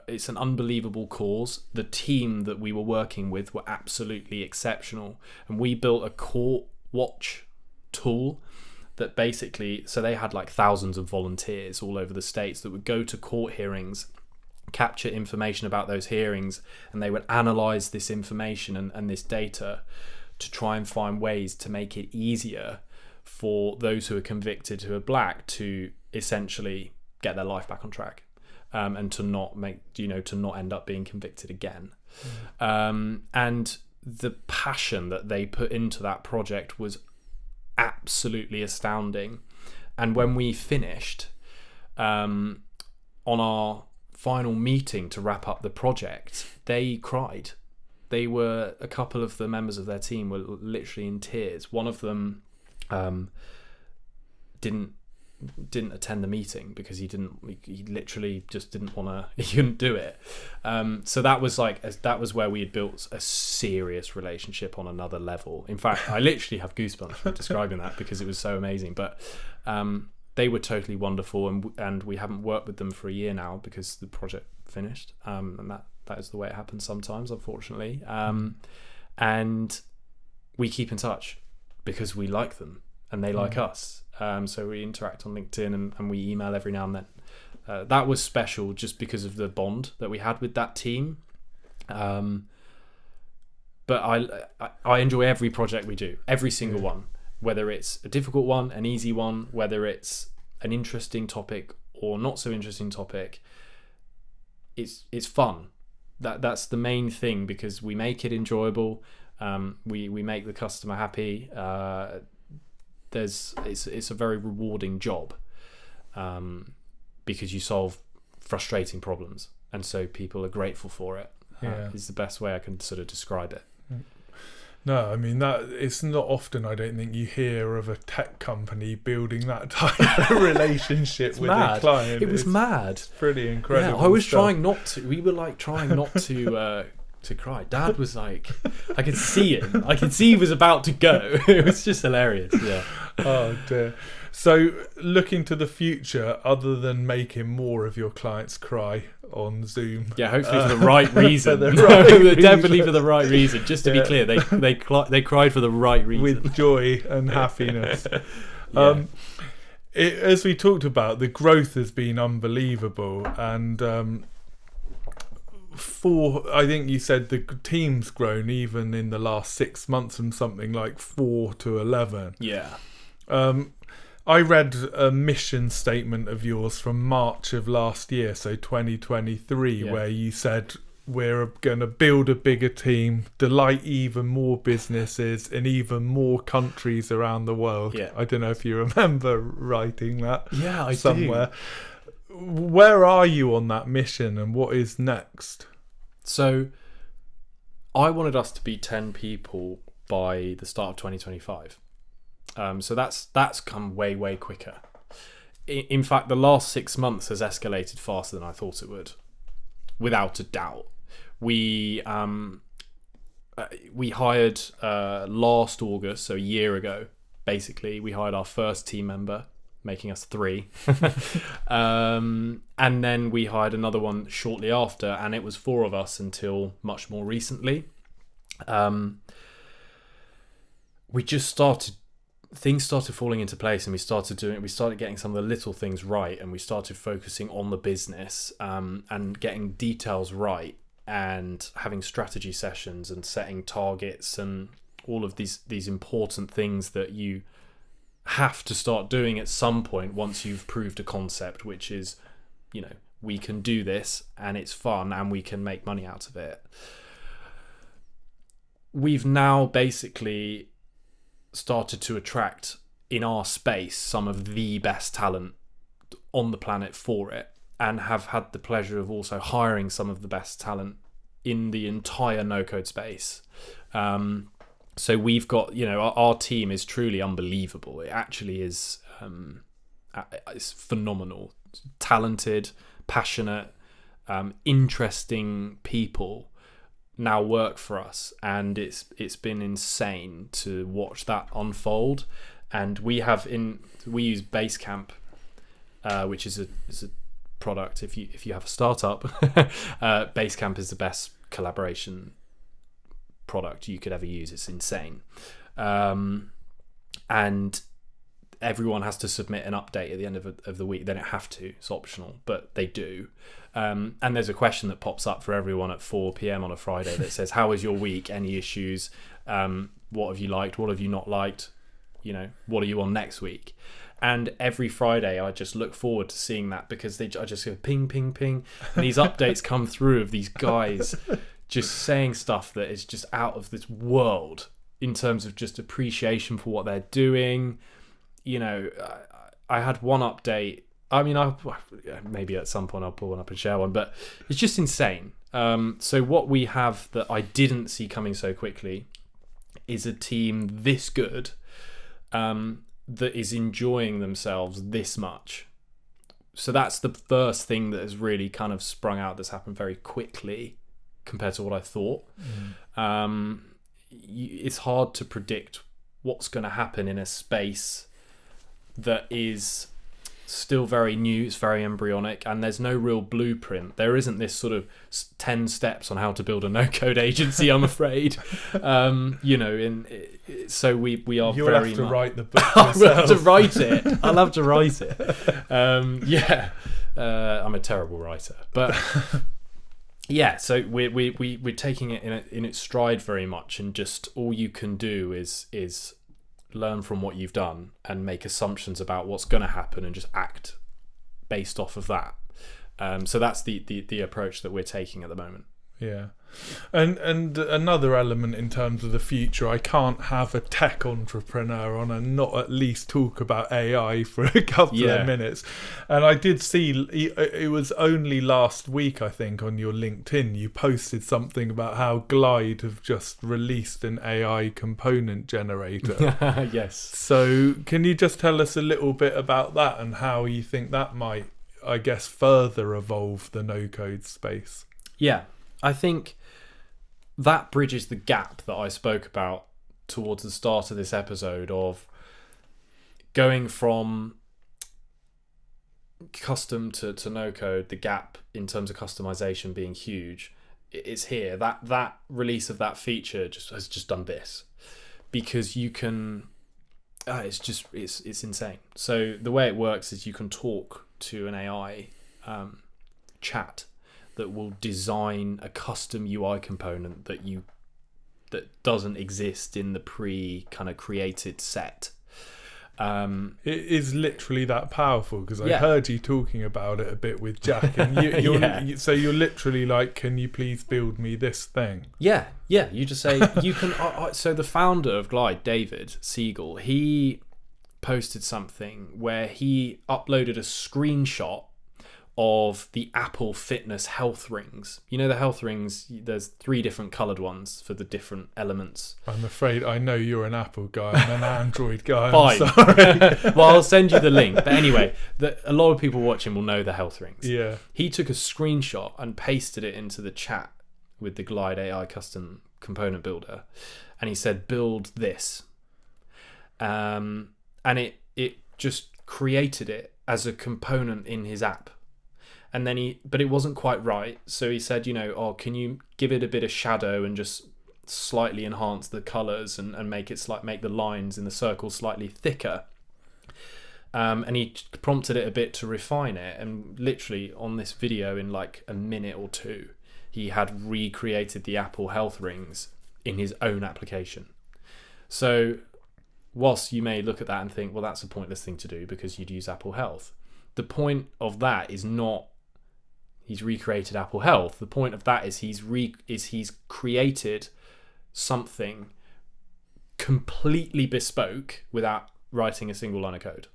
it's an unbelievable cause. The team that we were working with were absolutely exceptional, and we built a court watch tool that basically, so they had like thousands of volunteers all over the states that would go to court hearings, capture information about those hearings, and they would analyze this information and this data to try and find ways to make it easier for those who are convicted who are black to essentially get their life back on track, and to not end up being convicted again. And the passion that they put into that project was absolutely astounding. And when we finished, on our final meeting to wrap up the project, they cried. A couple of the members of their team were literally in tears. One of them didn't attend the meeting because he literally just didn't want to, he couldn't do it. So that was where we had built a serious relationship on another level. In fact, I literally have goosebumps from describing that because it was so amazing. But they were totally wonderful, and we haven't worked with them for a year now because the project finished, and that is the way it happens sometimes, unfortunately. And we keep in touch because we like them and they like us. So we interact on LinkedIn and we email every now and then. That was special just because of the bond that we had with that team. But I enjoy every project we do, every single one, whether it's a difficult one, an easy one, whether it's an interesting topic or not so interesting topic. It's fun. That's the main thing, because we make it enjoyable. We make the customer happy. It's a very rewarding job, because you solve frustrating problems, and so people are grateful for it. Is the best way I can sort of describe it. No, I mean, that it's not often, I don't think, you hear of a tech company building that type of relationship with a client. It was mad. It's pretty incredible. Yeah, I was trying not to. We were like trying not to cry. Dad was like, I could see him. I could see he was about to go. It was just hilarious. Yeah. Oh dear. So, looking to the future, other than making more of your clients cry on Zoom, yeah, hopefully for the right reason. Definitely for the right reason. Just to be clear, they cried for the right reason, with joy and happiness. As we talked about, the growth has been unbelievable, and I think you said the team's grown even in the last 6 months from something like 4 to 11. Yeah. I read a mission statement of yours from March of last year, so 2023, where you said, we're going to build a bigger team, delight even more businesses in even more countries around the world. Yeah. I don't know if you remember writing that somewhere. Where are you on that mission, and what is next? So I wanted us to be 10 people by the start of 2025. So that's come way quicker. In fact, the last 6 months has escalated faster than I thought it would, without a doubt. We hired last August, so a year ago, basically, we hired our first team member, making us 3. And then we hired another one shortly after, and it was 4 of us until much more recently. Things started falling into place, and we started getting some of the little things right, and we started focusing on the business, and getting details right, and having strategy sessions and setting targets and all of these important things that you have to start doing at some point once you've proved a concept, which is, we can do this and it's fun and we can make money out of it. We've now basically started to attract in our space some of the best talent on the planet for it, and have had the pleasure of also hiring some of the best talent in the entire no-code space. So we've got, our team is truly unbelievable. It actually is, it's phenomenal, talented, passionate, interesting people now work for us, and it's been insane to watch that unfold. And we use Basecamp, which is a product, if you have a startup, Basecamp is the best collaboration product you could ever use. It's insane. And everyone has to submit an update at the end of the week. They don't have to, it's optional, but they do. And there's a question that pops up for everyone at 4 p.m. on a Friday that says, how was your week? Any issues? What have you liked? What have you not liked? What are you on next week? And every Friday I just look forward to seeing that, because I just go ping, ping, ping. And these updates come through of these guys just saying stuff that is just out of this world in terms of just appreciation for what they're doing. I had one update. I mean, maybe at some point I'll pull one up and share one, but it's just insane. So what we have that I didn't see coming so quickly is a team this good, that is enjoying themselves this much. So that's the first thing that has really kind of sprung out, that's happened very quickly compared to what I thought. It's hard to predict what's going to happen in a space that is still very new, it's very embryonic, and there's no real blueprint. There isn't this sort of 10 steps on how to build a no-code agency, I'm afraid. So we are You'll very have to much... write the book I'll yourself. have to write it. I'll have to write it. I'm a terrible writer, but yeah. So we're taking it in its stride very much, and just all you can do is learn from what you've done and make assumptions about what's going to happen and just act based off of that. So that's the approach that we're taking at the moment. Yeah. And another element in terms of the future, I can't have a tech entrepreneur on and not at least talk about AI for a couple of minutes. And I did see, it was only last week, I think, on your LinkedIn, you posted something about how Glide have just released an AI component generator. Yes. So can you just tell us a little bit about that and how you think that might, I guess, further evolve the no-code space? Yeah. I think that bridges the gap that I spoke about towards the start of this episode, of going from custom to no code, the gap in terms of customization being huge. It's here. That release of that feature has just done this, because you can it's insane. So the way it works is you can talk to an AI chat that will design a custom UI component that doesn't exist in the kind of created set. It is literally that powerful, because I heard you talking about it a bit with Jack, and so you're literally like, can you please build me this thing? Yeah. You just say you can. So the founder of Glide, David Siegel, he posted something where he uploaded a screenshot of the Apple Fitness health rings. You know the health rings, there's 3 different coloured ones for the different elements. I'm afraid I know you're an Apple guy, I'm an Android guy. Fine. I'm sorry. Well, I'll send you the link. But anyway, a lot of people watching will know the health rings. Yeah. He took a screenshot and pasted it into the chat with the Glide AI custom component builder, and he said, build this. And it just created it as a component in his app. And then but it wasn't quite right. So he said, can you give it a bit of shadow and just slightly enhance the colors and make the lines in the circle slightly thicker. And he prompted it a bit to refine it. And literally on this video, in like a minute or 2, he had recreated the Apple health rings in his own application. So whilst you may look at that and think, well, that's a pointless thing to do because you'd use Apple Health. The point of that is not he's recreated Apple Health. The point of that is he's created something completely bespoke without writing a single line of code.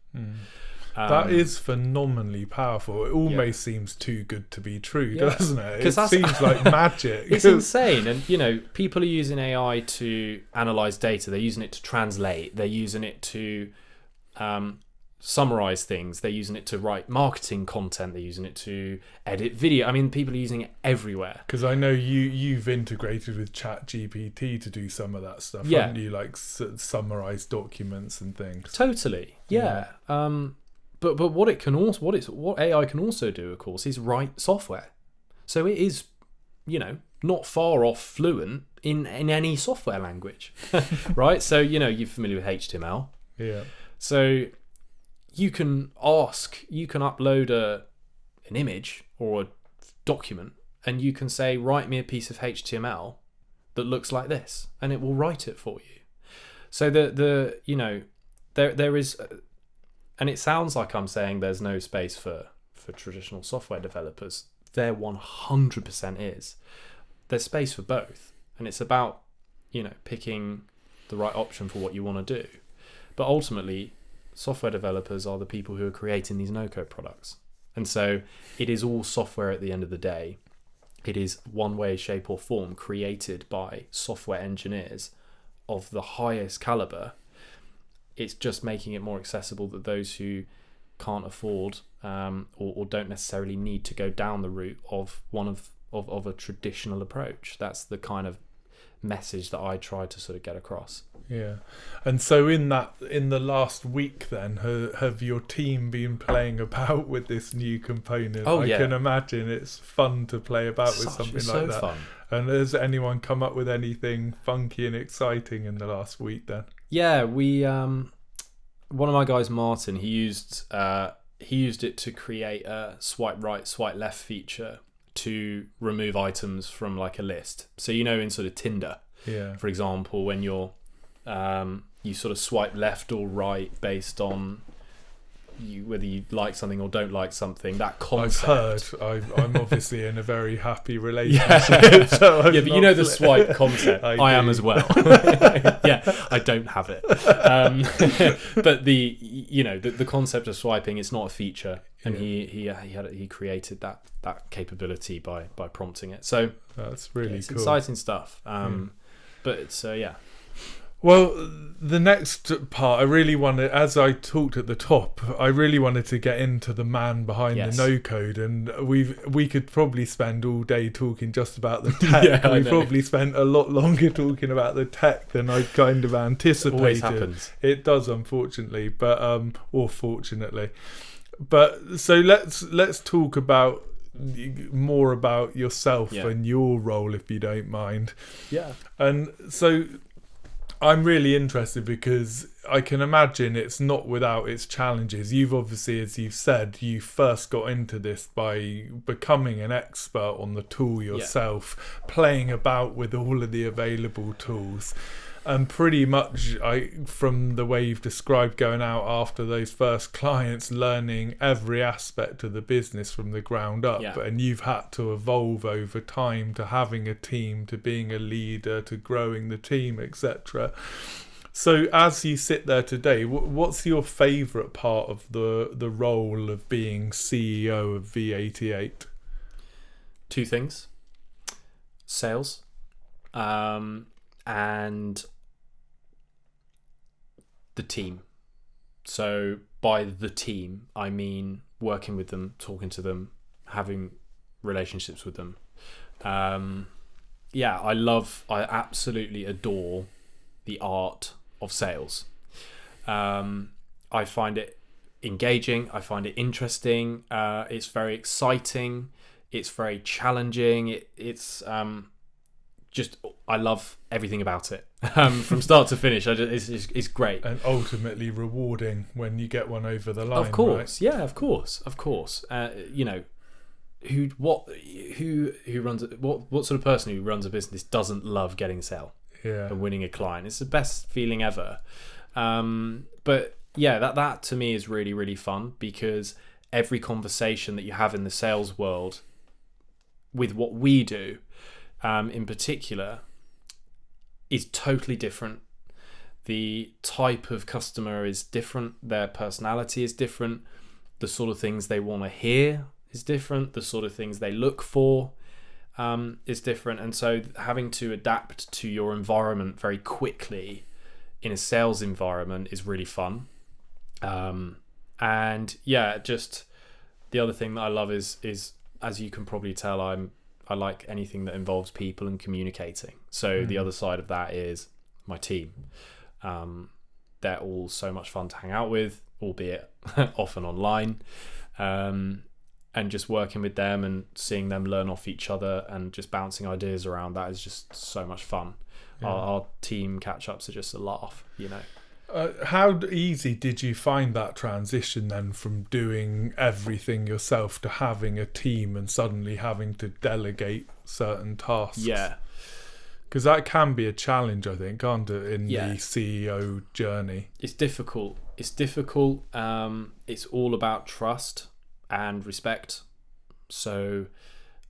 That is phenomenally powerful. It almost seems too good to be true, doesn't it? It seems like magic. It's insane. And, people are using AI to analyze data. They're using it to translate. They're using it to summarize things. They're using it to write marketing content. They're using it to edit video. I mean, people are using it everywhere. Because I know you've integrated with ChatGPT to do some of that stuff, haven't you? Like summarize documents and things. Totally, yeah. But what it can also what AI can also do, of course, is write software. So it is, not far off fluent in any software language, right? So you're familiar with HTML. Yeah. So you can upload an image or a document, and you can say, write me a piece of HTML that looks like this, and it will write it for you. So there is, and it sounds like I'm saying there's no space for traditional software developers. There 100% is. There's space for both, and it's about picking the right option for what you want to do. But ultimately, software developers are the people who are creating these no-code products, and so it is all software at the end of the day. It is one way, shape, or form created by software engineers of the highest caliber. It's just making it more accessible that those who can't afford or don't necessarily need to go down the route of one of a traditional approach. That's the kind of message that I try to sort of get across. Yeah. And so in the last week then, have your team been playing about with this new component? I can imagine it's fun to play about with something like that. Fun. And has anyone come up with anything funky and exciting in the last week then? Yeah, we one of my guys, Martin, he used it to create a swipe right, swipe left feature to remove items from like a list. So in sort of Tinder, for example, when you're you sort of swipe left or right based on whether you like something or don't like something. That concept. I've heard. I'm obviously in a very happy relationship. So but the swipe concept. I am as well. Yeah, I don't have it. But the concept of swiping, it's not a feature, and he created that capability by prompting it. So that's really it's cool. Exciting stuff. But it's Well, the next part, I really wanted, as I talked at the top, I really wanted to get into the man behind the no code, and we could probably spend all day talking just about the tech. We probably spent a lot longer talking about the tech than I kind of anticipated. Always happens. It does, unfortunately, but or fortunately. But so let's talk about more about yourself and your role, if you don't mind. Yeah. And so I'm really interested because I can imagine it's not without its challenges. You've obviously, as you've said, you first got into this by becoming an expert on the tool yourself, playing about with all of the available tools. And pretty much, from the way you've described going out after those first clients, learning every aspect of the business from the ground up. Yeah. And you've had to evolve over time to having a team, to being a leader, to growing the team, etc. So as you sit there today, what's your favourite part of the role of being CEO of V88? Two things. Sales. And the team. So by the team, I mean working with them, talking to them, having relationships with them. I absolutely adore the art of sales. I find it engaging. I find it interesting. It's very exciting. It's very challenging. I love everything about it from start to finish. It's great and ultimately rewarding when you get one over the line. Of course, right? Yeah, of course. What sort of person who runs a business doesn't love getting a sale and winning a client? It's the best feeling ever. But yeah, that to me is really, really fun, because every conversation that you have in the sales world with what we do, in particular, is totally different. The type of customer is different. Their personality is different. The sort of things they want to hear is different. The sort of things they look for is different. And so having to adapt to your environment very quickly in a sales environment is really fun. And yeah, just the other thing that I love is as you can probably tell, I like anything that involves people and communicating. So the other side of that is my team. They're all so much fun to hang out with, albeit often online, and just working with them and seeing them learn off each other and just bouncing ideas around. That is just so much fun. Yeah. Our team catch-ups are just a laugh, you know. How easy did you find that transition then from doing everything yourself to having a team and suddenly having to delegate certain tasks? Yeah. Because that can be a challenge, I think, can't it, in the CEO journey? It's difficult. It's all about trust and respect. So,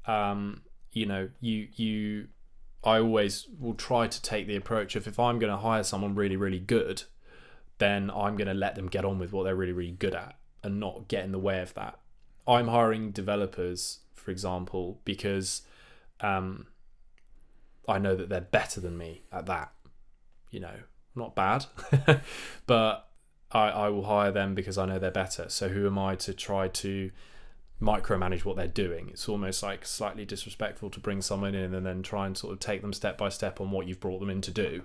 you know, I always will try to take the approach of, if I'm going to hire someone really, really good, then I'm going to let them get on with what they're really, really good at and not get in the way of that. I'm hiring developers, for example, because I know that they're better than me at that. You know, not bad, but I will hire them because I know they're better. So who am I to try to micromanage what they're doing? It's almost like slightly disrespectful to bring someone in and then try and sort of take them step by step on what you've brought them in to do.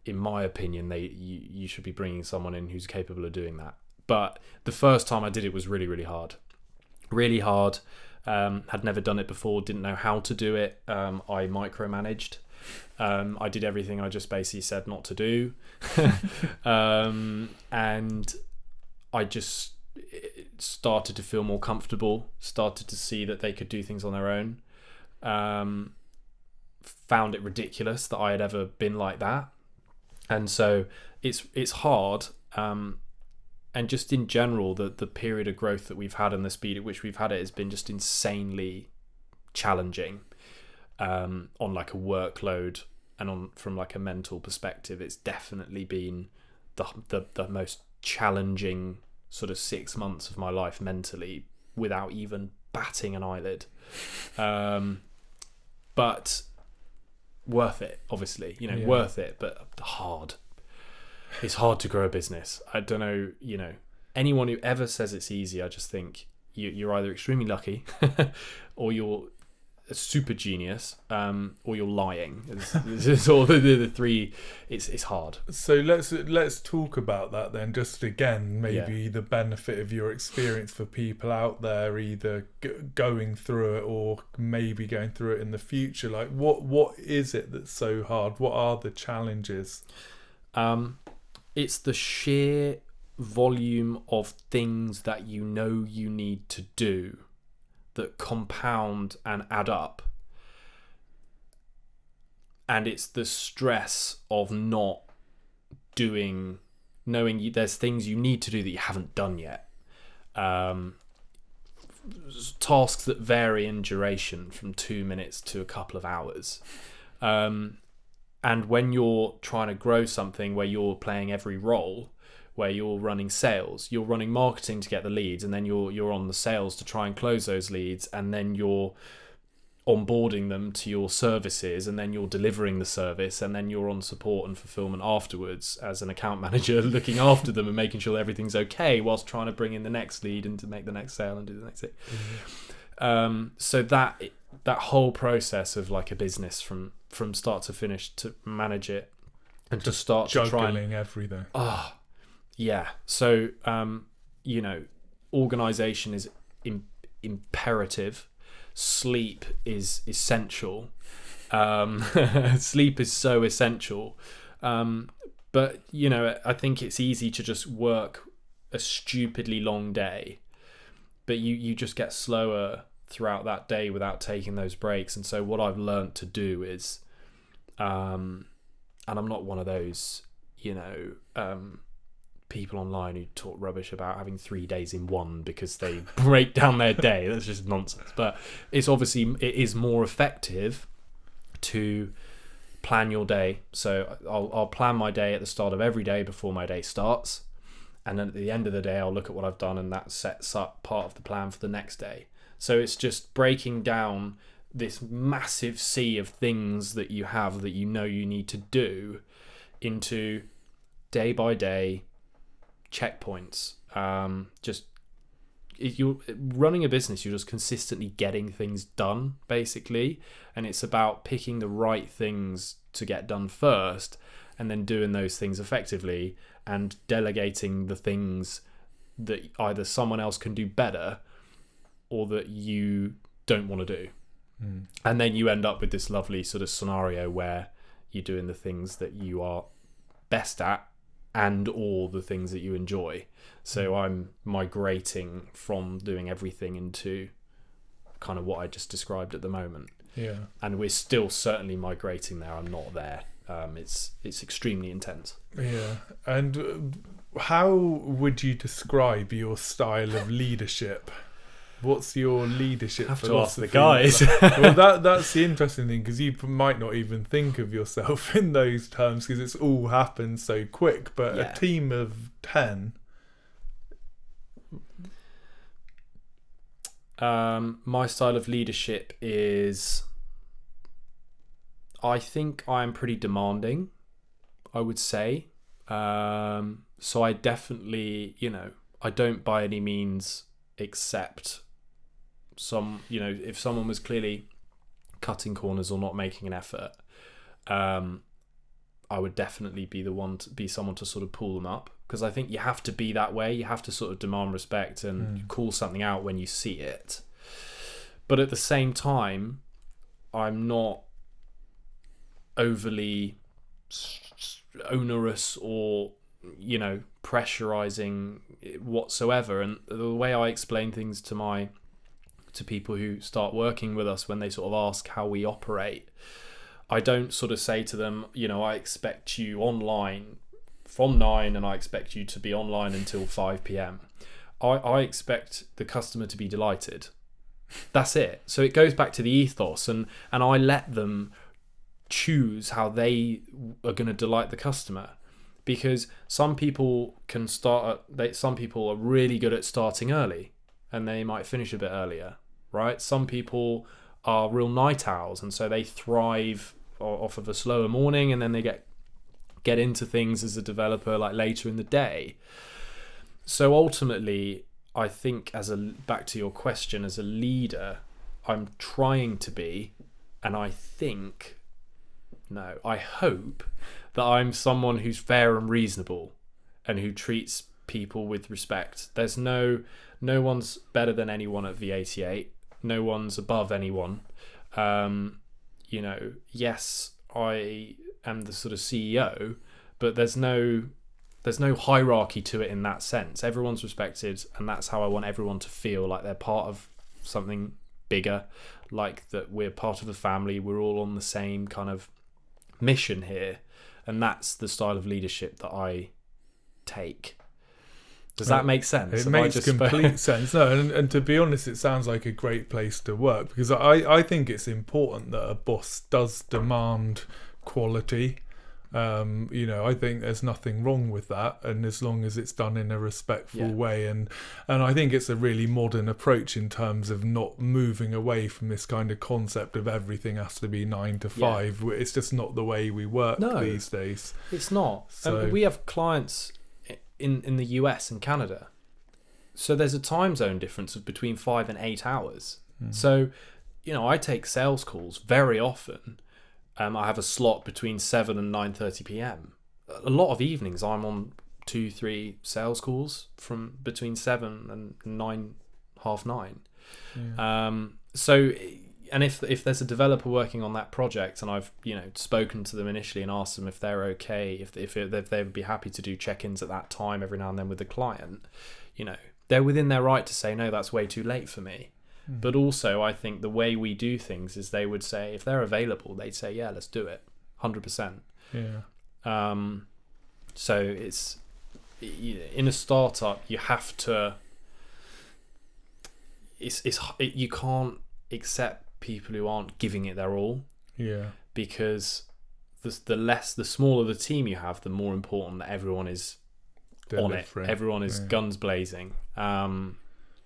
In my opinion, you should be bringing someone in who's capable of doing that. But the first time I did it was really, really hard. Really hard. Had never done it before, didn't know how to do it. I micromanaged. I did everything I just basically said not to do. And I just started to feel more comfortable, started to see that they could do things on their own. Found it ridiculous that I had ever been like that. And so it's hard. And just in general, the period of growth that we've had and the speed at which we've had it has been just insanely challenging, on like a workload and from like a mental perspective. It's definitely been the most challenging sort of 6 months of my life mentally, without even batting an eyelid. But worth it, obviously, you know, worth it, but hard. It's hard to grow a business. I don't know, you know, anyone who ever says it's easy, I just think you're either extremely lucky or you're a super genius, or you're lying. It's all the three. It's hard. So let's talk about that then. Just again, maybe the benefit of your experience for people out there, either going through it or maybe going through it in the future. Like, what is it that's so hard? What are the challenges? It's the sheer volume of things that you know you need to do that compound and add up. And it's the stress of not doing, knowing there's things you need to do that you haven't done yet. Tasks that vary in duration from 2 minutes to a couple of hours. And when you're trying to grow something where you're playing every role, where you're running sales, you're running marketing to get the leads, and then you're on the sales to try and close those leads, and then you're onboarding them to your services, and then you're delivering the service, and then you're on support and fulfillment afterwards as an account manager, looking after them and making sure everything's okay whilst trying to bring in the next lead and to make the next sale and do the next thing. Mm-hmm. So that whole process of like a business from start to finish, to manage it and just to start to try and everything. Yeah. So, you know, organization is imperative. Sleep is essential. Sleep is so essential. But, you know, I think it's easy to just work a stupidly long day, but you just get slower throughout that day without taking those breaks. And so what I've learned to do is, and I'm not one of those, you know, people online who talk rubbish about having 3 days in one because they break down their day. That's just nonsense. But it is more effective to plan your day. So I'll plan my day at the start of every day before my day starts, and then at the end of the day I'll look at what I've done, and that sets up part of the plan for the next day. So it's just breaking down this massive sea of things that you have that you know you need to do into day by day checkpoints. Just if you're running a business, you're just consistently getting things done, basically, and it's about picking the right things to get done first, and then doing those things effectively and delegating the things that either someone else can do better or that you don't want to do. And then you end up with this lovely sort of scenario where you're doing the things that you are best at and or the things that you enjoy. So I'm migrating from doing everything into kind of what I just described at the moment. Yeah. And we're still certainly migrating there. I'm not there. It's extremely intense. Yeah. And how would you describe your style of leadership? What's your leadership philosophy? To ask the guys. Well, that's the interesting thing, because you might not even think of yourself in those terms because it's all happened so quick. But a team of 10. My style of leadership is, I think I'm pretty demanding, I would say. So I definitely, I don't by any means accept if someone was clearly cutting corners or not making an effort, I would definitely be someone to sort of pull them up, because I think you have to be that way. You have to sort of demand respect and call something out when you see it. But at the same time, I'm not overly onerous or pressurizing whatsoever. And the way I explain things to people who start working with us, when they sort of ask how we operate, I don't sort of say to them, I expect you online from 9 and I expect you to be online until 5 p.m. I expect the customer to be delighted. That's it. So it goes back to the ethos, and I let them choose how they are going to delight the customer, because some people some people are really good at starting early and they might finish a bit earlier, right? Some people are real night owls, and so they thrive off of a slower morning, and then they get into things as a developer like later in the day. So ultimately, I think back to your question, as a leader, I'm trying to be, and I hope that I'm someone who's fair and reasonable and who treats people with respect. There's no one's better than anyone at V88. No one's above anyone. Yes, I am the sort of CEO, but there's no hierarchy to it in that sense. Everyone's respected, and that's how I want everyone to feel, like they're part of something bigger, like that we're part of a family. We're all on the same kind of mission here, and that's the style of leadership that I take. Does that make sense? It makes complete sense. No, and to be honest, it sounds like a great place to work, because I think it's important that a boss does demand quality. I think there's nothing wrong with that, and as long as it's done in a respectful way, and I think it's a really modern approach in terms of not moving away from this kind of concept of everything has to be 9 to 5. It's just not the way we work these days. It's not. So we have clients in the US and Canada, so there's a time zone difference of between 5 and 8 hours. So I take sales calls very often. I have a slot between 7 and 9:30 p.m. A lot of evenings I'm on 2-3 sales calls from between 7 and 9, half 9. So, and if there's a developer working on that project, and I've spoken to them initially and asked them if they're okay, if they would be happy to do check-ins at that time every now and then with the client, they're within their right to say, no, that's way too late for me. But also, I think the way we do things is they would say, if they're available, they'd say, yeah, let's do it, 100%. Yeah. So it's, in a startup, you have to. You can't accept people who aren't giving it their all. Yeah. Because the smaller the team you have, the more important that everyone is delivering. On it. Everyone is guns blazing.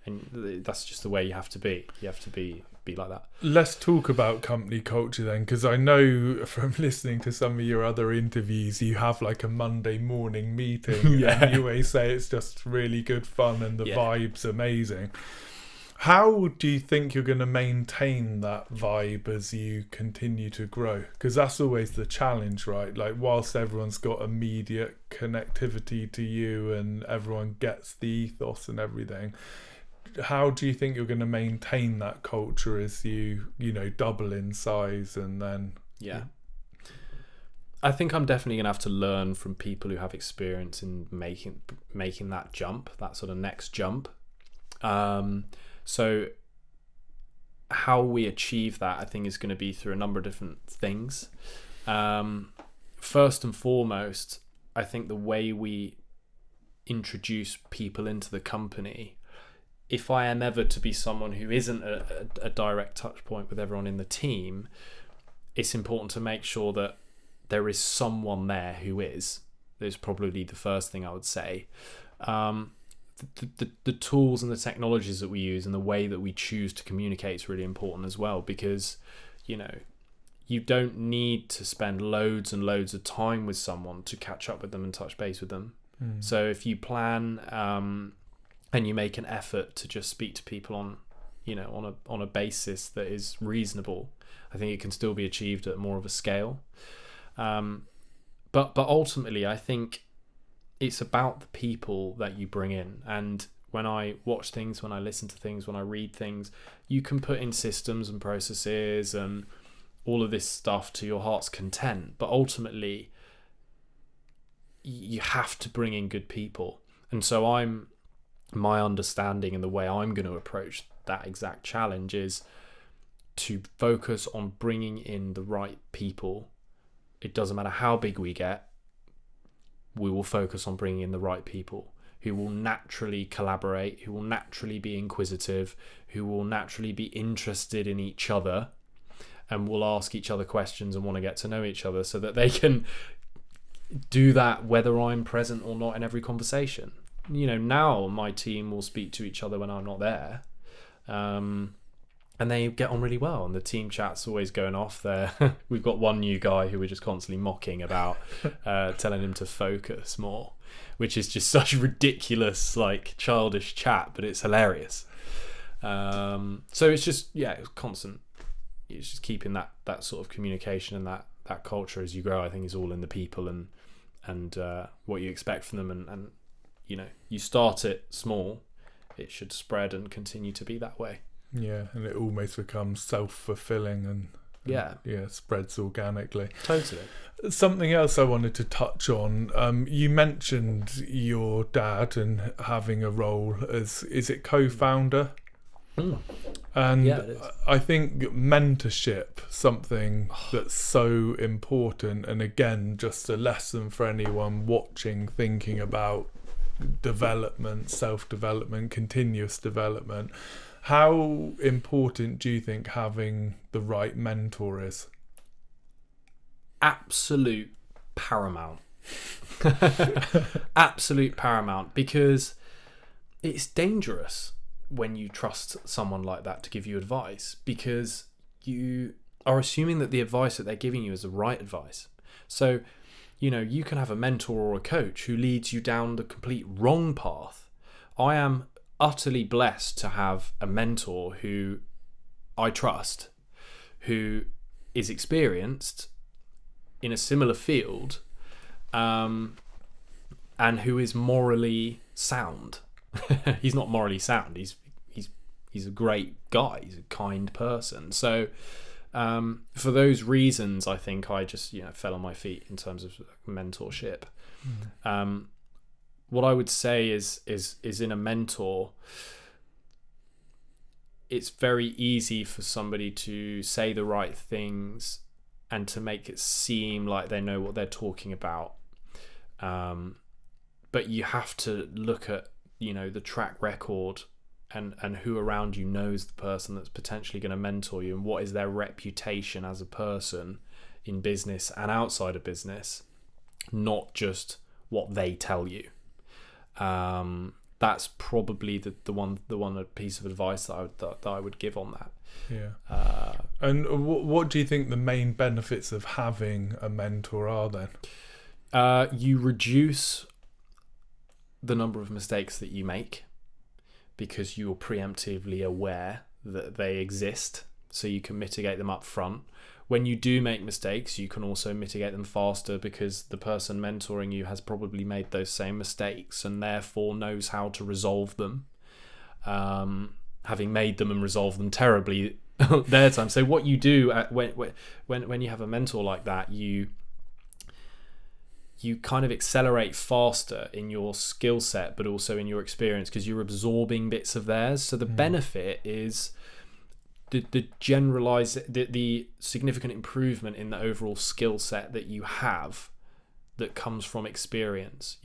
And that's just the way you have to be. You have to be like that. Let's talk about company culture then, because I know from listening to some of your other interviews, you have like a Monday morning meeting. And you always say it's just really good fun and the vibe's amazing. How do you think you're going to maintain that vibe as you continue to grow? Because that's always the challenge, right? Like, whilst everyone's got immediate connectivity to you and everyone gets the ethos and everything, how do you think you're going to maintain that culture as you double in size and then... Yeah. I think I'm definitely going to have to learn from people who have experience in making that jump, that sort of next jump. So how we achieve that, I think, is going to be through a number of different things. First and foremost, I think the way we introduce people into the company, if I am ever to be someone who isn't a direct touch point with everyone in the team, it's important to make sure that there is someone there who is. That's probably the first thing I would say. The tools and the technologies that we use and the way that we choose to communicate is really important as well, because you don't need to spend loads and loads of time with someone to catch up with them and touch base with them. So if you plan and you make an effort to just speak to people on a basis that is reasonable, I think it can still be achieved at more of a scale. But ultimately, I think it's about the people that you bring in. And when I watch things, when I listen to things, when I read things, you can put in systems and processes and all of this stuff to your heart's content. But ultimately, you have to bring in good people. And so my understanding and the way I'm going to approach that exact challenge is to focus on bringing in the right people. It doesn't matter how big we get, we will focus on bringing in the right people who will naturally collaborate, who will naturally be inquisitive, who will naturally be interested in each other and will ask each other questions and want to get to know each other, so that they can do that whether I'm present or not in every conversation. Now my team will speak to each other when I'm not there. And they get on really well, and the team chat's always going off there. We've got one new guy who we're just constantly mocking about, telling him to focus more, which is just such ridiculous, like, childish chat, but it's hilarious. So it's just, it's constant. It's just keeping that sort of communication and that culture as you grow, I think, is all in the people and what you expect from them. And you start it small, it should spread and continue to be that way. Yeah, and it almost becomes self-fulfilling and spreads organically. Totally. Something else I wanted to touch on, you mentioned your dad and having a role as, is it co-founder? And yeah, it is. I think mentorship, something that's so important, and again, just a lesson for anyone watching, thinking about development, self-development, continuous development. How important do you think having the right mentor is? Absolute paramount. Absolute paramount, because it's dangerous when you trust someone like that to give you advice, because you are assuming that the advice that they're giving you is the right advice. So, you can have a mentor or a coach who leads you down the complete wrong path. I am utterly blessed to have a mentor who I trust, who is experienced in a similar field, and who is morally sound. He's not morally sound. He's a great guy. He's a kind person. So for those reasons, I think I just fell on my feet in terms of mentorship. What I would say is in a mentor, it's very easy for somebody to say the right things and to make it seem like they know what they're talking about. But you have to look at, the track record and who around you knows the person that's potentially going to mentor you, and what is their reputation as a person in business and outside of business, not just what they tell you. That's probably the one piece of advice that I would give on that. Yeah. And what do you think the main benefits of having a mentor are then? You reduce the number of mistakes that you make, because you're preemptively aware that they exist, so you can mitigate them up front. When you do make mistakes, you can also mitigate them faster because the person mentoring you has probably made those same mistakes and therefore knows how to resolve them, having made them and resolved them terribly their time. So what you do when you have a mentor like that, you kind of accelerate faster in your skill set, but also in your experience, because you're absorbing bits of theirs. So the benefit is the significant improvement in the overall skill set that you have that comes from experience.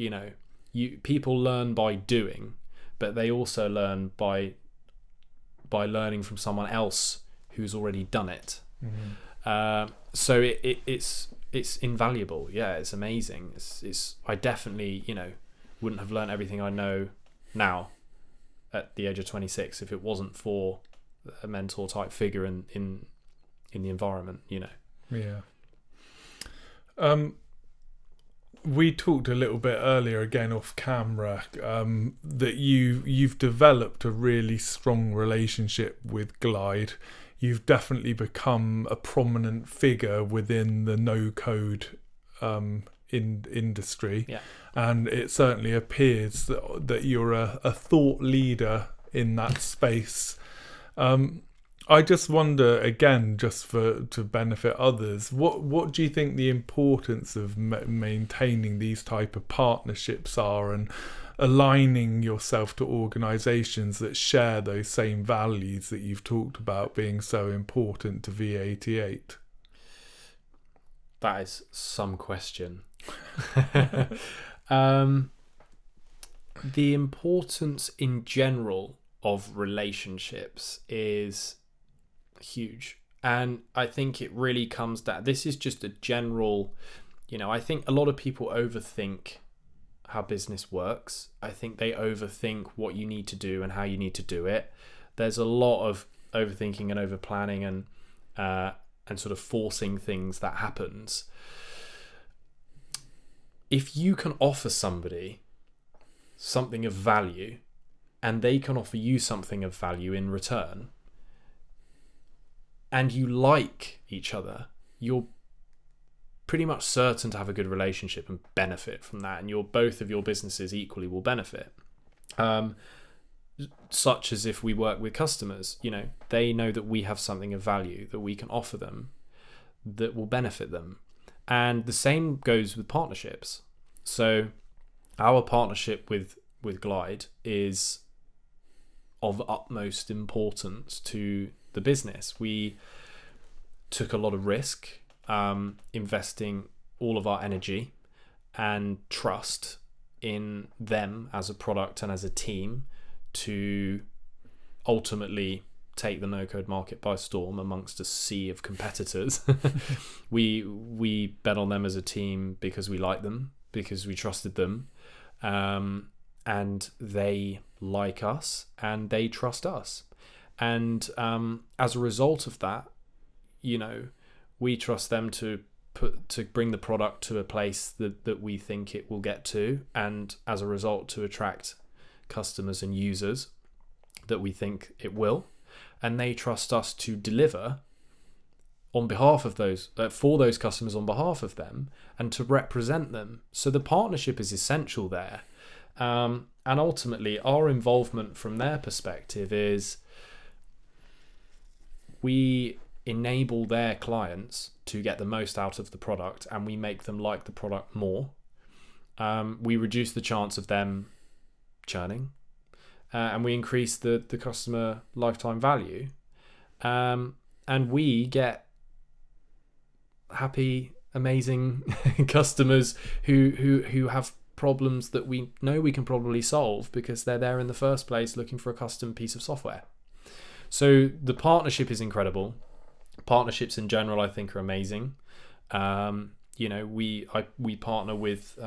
People learn by doing, but they also learn by learning from someone else who's already done it. So it's invaluable. Yeah, it's amazing. I definitely wouldn't have learned everything I know now at the age of 26 if it wasn't for a mentor type figure in the environment. Yeah. We talked a little bit earlier, again off camera, that you've developed a really strong relationship with Glide. You've definitely become a prominent figure within the no-code industry. Yeah. And it certainly appears that you're a thought leader in that space. I just wonder, again, just to benefit others, what do you think the importance of maintaining these type of partnerships are, and aligning yourself to organisations that share those same values that you've talked about being so important to V88? That is some question. The importance in general of relationships is huge, and I think it really comes down, this is just a general, I think a lot of people overthink how business works. I think they overthink what you need to do and how you need to do it. There's a lot of overthinking and over planning and sort of forcing things that happens. If you can offer somebody something of value and they can offer you something of value in return, and you like each other, you're pretty much certain to have a good relationship and benefit from that, and both of your businesses equally will benefit. Such as if we work with customers, they know that we have something of value that we can offer them that will benefit them. And the same goes with partnerships. So our partnership with Glide is of utmost importance to the business. We took a lot of risk, investing all of our energy and trust in them as a product and as a team to ultimately take the no-code market by storm amongst a sea of competitors. We bet on them as a team because we like them, because we trusted them, and they like us and they trust us. And as a result of that, we trust them to bring the product to a place that we think it will get to, and as a result to attract customers and users that we think it will. And they trust us to deliver on behalf of those, for those customers, on behalf of them, and to represent them. So the partnership is essential there. And ultimately, our involvement from their perspective is we enable their clients to get the most out of the product, and we make them like the product more. We reduce the chance of them churning, and we increase the customer lifetime value, and we get happy, amazing customers who have problems that we know we can probably solve because they're there in the first place looking for a custom piece of software. So the partnership is incredible. Partnerships in general, I think, are amazing. We partner with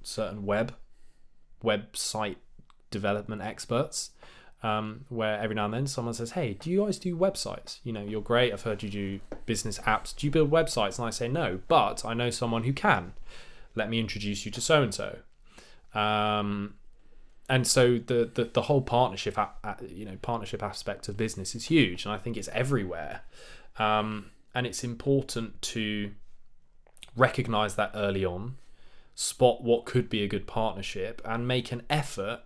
certain website development experts, where every now and then someone says, "Hey, do you guys do websites? You're great. I've heard you do business apps. Do you build websites?" And I say, "No, but I know someone who can. Let me introduce you to so and so." and so the whole partnership partnership aspect of business is huge, and I think it's everywhere, and it's important to recognize that early on, spot what could be a good partnership, and make an effort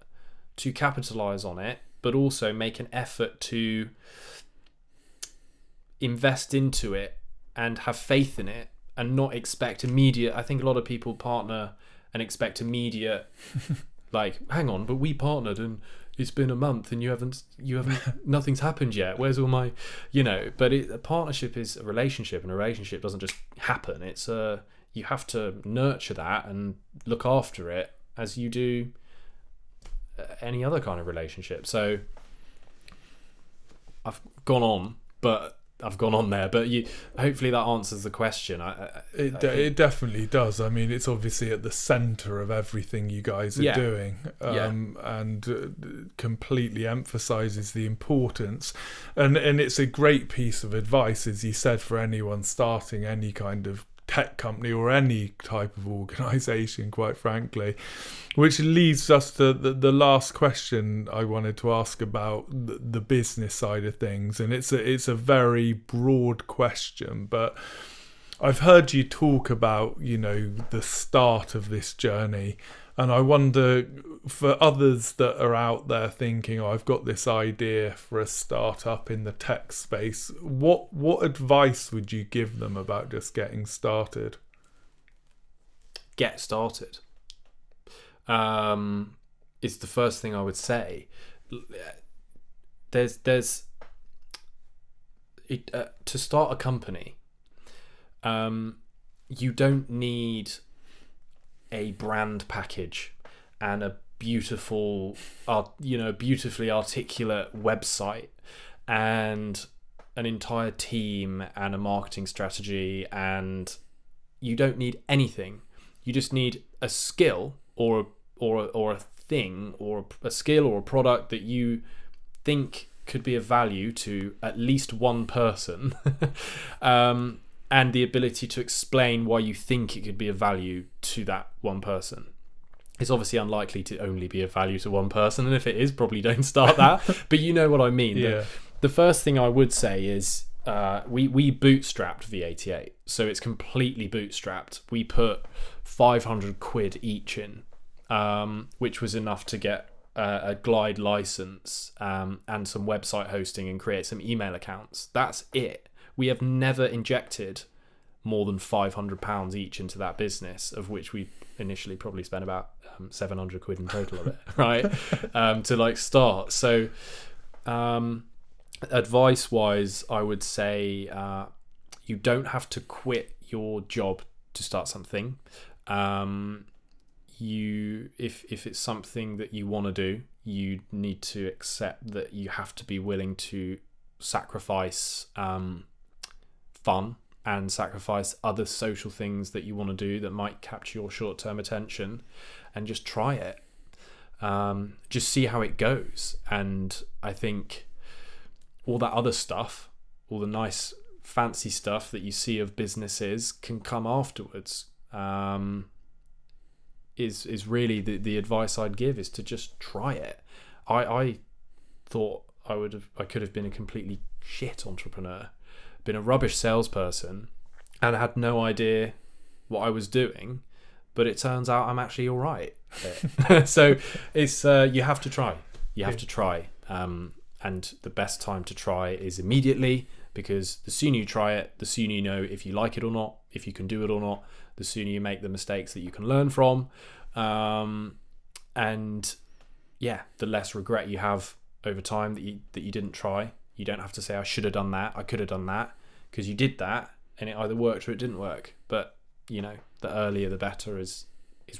to capitalize on it, but also make an effort to invest into it and have faith in it, and not expect immediate. I think a lot of people partner and expect immediate like, hang on, but we partnered and it's been a month and you haven't nothing's happened yet, where's all my, but a partnership is a relationship, and a relationship doesn't just happen. It's you have to nurture that and look after it as you do any other kind of relationship. So I've gone on there, but hopefully that answers the question. It definitely does. I mean, it's obviously at the center of everything you guys are doing, and completely emphasizes the importance. And it's a great piece of advice, as you said, for anyone starting any kind of tech company or any type of organization, quite frankly, which leads us to the last question I wanted to ask about the business side of things. And it's a very broad question, but I've heard you talk about the start of this journey, and I wonder, for others that are out there thinking, I've got this idea for a startup in the tech space, what advice would you give them about just getting started? Get started is the first thing I would say. There's to start a company, you don't need a brand package and a beautifully articulate website and an entire team and a marketing strategy, and you don't need anything. You just need a skill or a thing, or a skill or a product that you think could be of value to at least one person, and the ability to explain why you think it could be of value to that one person. It's obviously unlikely to only be of value to one person, and if it is, probably don't start that. But you know what I mean. Yeah. The first thing I would say is we bootstrapped V88, so it's completely bootstrapped. We put 500 quid each in, which was enough to get a Glide license and some website hosting and create some email accounts. That's it. We have never injected more than £500 each into that business, of which we initially probably spent about 700 quid in total of it, right? To start. So advice wise, I would say you don't have to quit your job to start something. If it's something that you want to do, you need to accept that you have to be willing to sacrifice fun and sacrifice other social things that you want to do that might capture your short-term attention, and just try it. Just see how it goes. And I think all that other stuff, all the nice fancy stuff that you see of businesses, can come afterwards. Is really the advice I'd give, is to just try it. I thought I could have been a completely shit entrepreneur, been a rubbish salesperson, and had no idea what I was doing, but it turns out I'm actually all right. So it's you have to try. You have to try, and the best time to try is immediately, because the sooner you try it, the sooner you know if you like it or not, if you can do it or not. The sooner you make the mistakes that you can learn from, and the less regret you have over time that you didn't try. You don't have to say, I should have done that, I could have done that, because you did that and it either worked or it didn't work. But the earlier the better is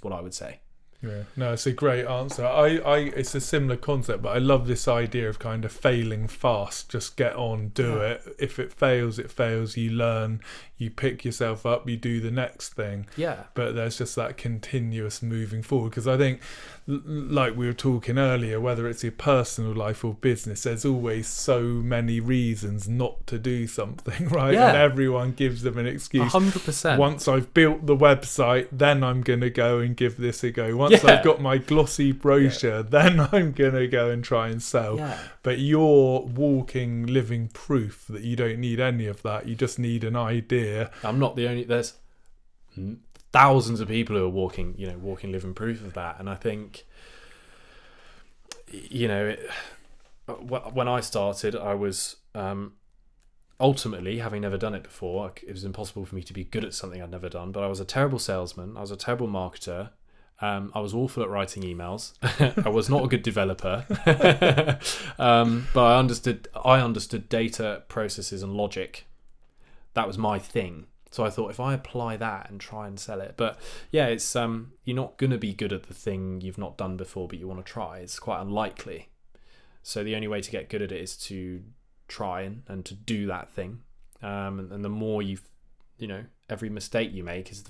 what I would say. Yeah, no, it's a great answer. It's a similar concept, but I love this idea of kind of failing fast. Just get on, do it. If it fails, it fails. You learn, you pick yourself up, you do the next thing. Yeah. But there's just that continuous moving forward, because I think, like we were talking earlier, whether it's your personal life or business, there's always so many reasons not to do something, right? Yeah. And everyone gives them an excuse. 100%. Once I've built the website, then I'm going to go and give this a go. Once I've got my glossy brochure, then I'm going to go and try and sell. Yeah. But you're walking, living proof that you don't need any of that. You just need an idea. I'm not the only. There's thousands of people who are walking, living proof of that. And I think, when I started, I was ultimately, having never done it before, it was impossible for me to be good at something I'd never done. But I was a terrible salesman. I was a terrible marketer. I was awful at writing emails. I was not a good developer. But I understood data, processes, and logic. That was my thing. So I thought, if I apply that and try and sell it, but yeah, it's you're not gonna be good at the thing you've not done before, but you want to try. It's quite unlikely. So the only way to get good at it is to try and to do that thing. And the more every mistake you make is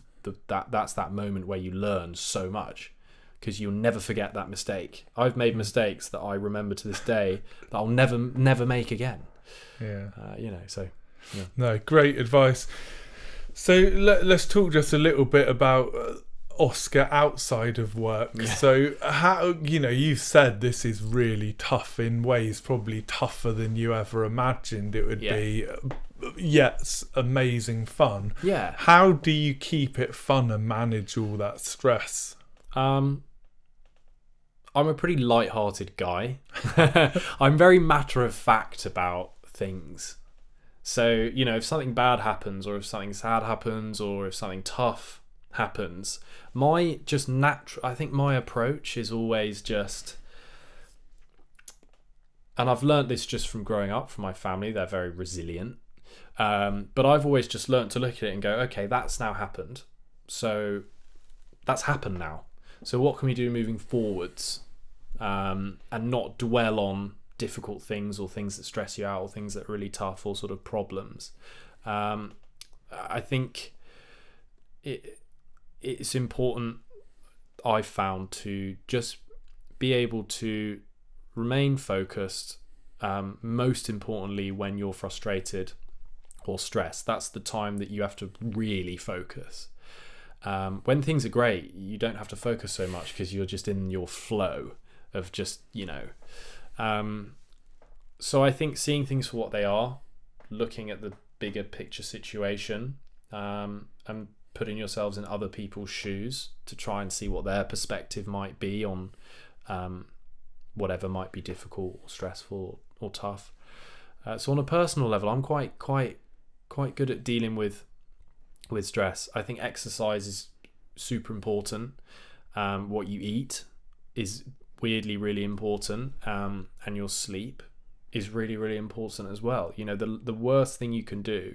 that's that moment where you learn so much, because you'll never forget that mistake. I've made mistakes that I remember to this day that I'll never make again. Yeah. So. Yeah. No, great advice. So let's talk just a little bit about Oscar outside of work. Yeah. So how, you've said this is really tough in ways, probably tougher than you ever imagined it would be. Yet amazing fun. Yeah. How do you keep it fun and manage all that stress? I'm a pretty light-hearted guy. I'm very matter of fact about things. So, if something bad happens, or if something sad happens, or if something tough happens, I think my approach is always just, and I've learned this just from growing up from my family, they're very resilient. But I've always just learned to look at it and go, okay, that's now happened. So that's happened now. So what can we do moving forwards? And not dwell on difficult things or things that stress you out or things that are really tough or sort of problems. I think it's important, I've found, to just be able to remain focused, most importantly when you're frustrated or stressed. That's the time that you have to really focus. When things are great, you don't have to focus so much because you're just in your flow of just, so I think seeing things for what they are, looking at the bigger picture situation, and putting yourselves in other people's shoes to try and see what their perspective might be on whatever might be difficult or stressful or tough. So on a personal level, I'm quite good at dealing with stress. I think exercise is super important. What you eat is weirdly really important, and your sleep is really, really important as well. The worst thing you can do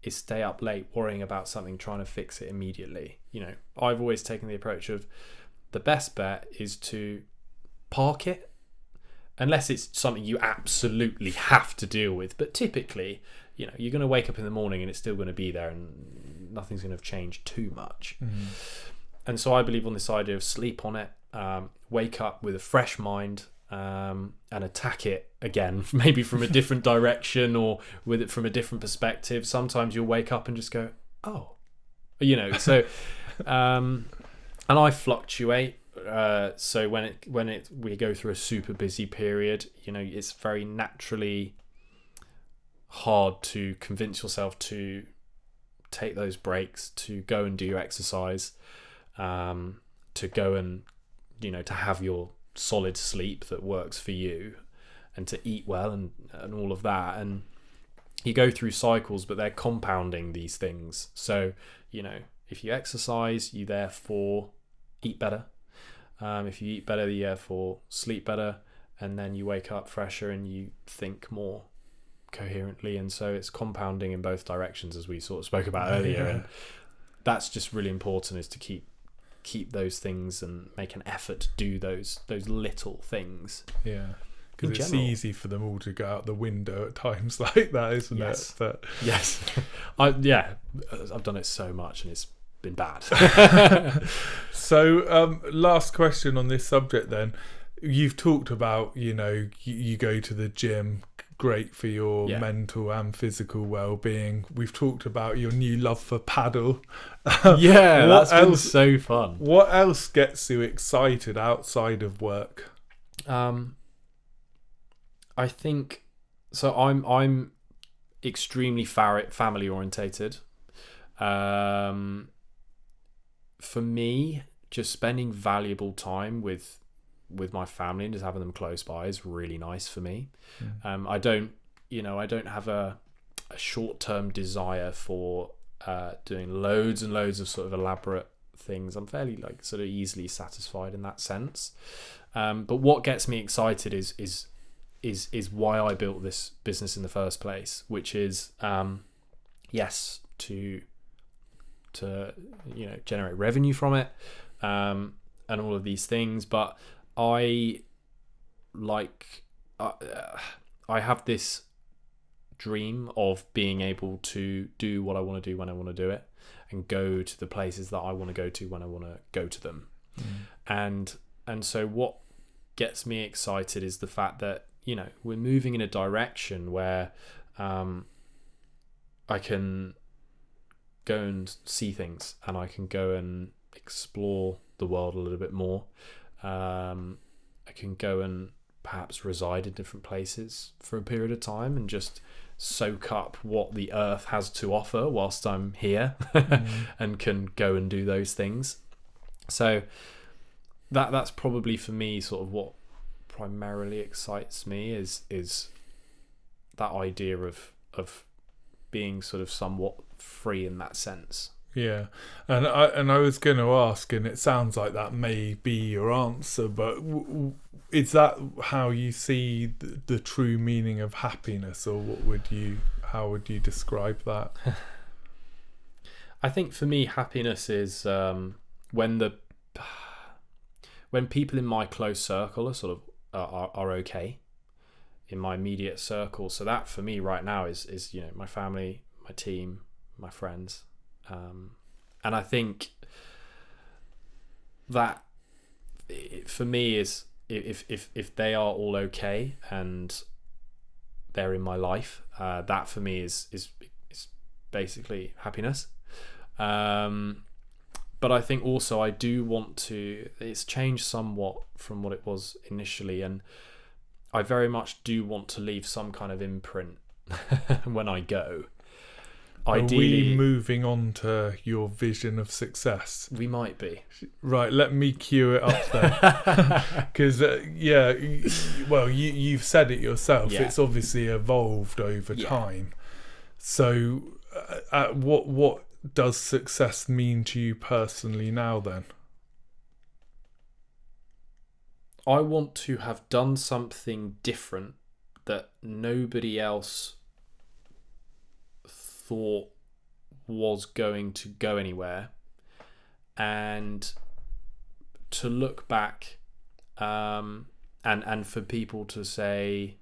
is stay up late worrying about something, trying to fix it immediately. I've always taken the approach of the best bet is to park it, unless it's something you absolutely have to deal with. But typically, you're going to wake up in the morning and it's still going to be there and nothing's going to have changed too much. Mm-hmm. And so I believe on this idea of sleep on it, wake up with a fresh mind, and attack it again, maybe from a different direction or with it from a different perspective. Sometimes you'll wake up and just go, oh, so, and I fluctuate. So when we go through a super busy period, it's very naturally hard to convince yourself to take those breaks, to go and do your exercise, to go and, to have your solid sleep that works for you, and to eat well and all of that. And you go through cycles, but they're compounding these things. So, if you exercise, you therefore eat better. If you eat better, you therefore sleep better, and then you wake up fresher and you think more coherently. And so it's compounding in both directions, as we sort of spoke about earlier. And that's just really important, is to keep those things and make an effort to do those little things. Yeah. because it's easy for them all to go out the window at times like that, isn't it? But yes, I've done it so much and it's been bad. So last question on this subject then. You've talked about, you go to the gym, great for your mental and physical well-being. We've talked about your new love for paddle. That's been so fun. What else gets you excited outside of work? I think so. I'm extremely family orientated. For me, just spending valuable time with my family and just having them close by is really nice for me. I don't have a short-term desire for doing loads and loads of sort of elaborate things. I'm fairly like sort of easily satisfied in that sense. But what gets me excited is why I built this business in the first place, which is to generate revenue from it, and all of these things. But I have this dream of being able to do what I want to do when I want to do it, and go to the places that I want to go to when I want to go to them. And so what gets me excited is the fact that we're moving in a direction where I can go and see things, and I can go and explore the world a little bit more. I can go and perhaps reside in different places for a period of time and just soak up what the earth has to offer whilst I'm here, and can go and do those things. So that's probably for me sort of what primarily excites me is that idea of being sort of somewhat free in that sense. Yeah, and I was going to ask, and it sounds like that may be your answer, but is that how you see the true meaning of happiness, or how would you describe that? I think for me, happiness is when people in my close circle are sort of are okay, in my immediate circle. So that for me right now is my family, my team, my friends. And I think that for me is if they are all okay and they're in my life, that for me is basically happiness. But I think also I do want to, it's changed somewhat from what it was initially, and I very much do want to leave some kind of imprint when I go. Ideally, are we moving on to your vision of success? We might be. Right, let me cue it up then. Because, you've said it yourself. Yeah. It's obviously evolved over time. So what does success mean to you personally now then? I want to have done something different that nobody else thought was going to go anywhere, and to look back and for people to say,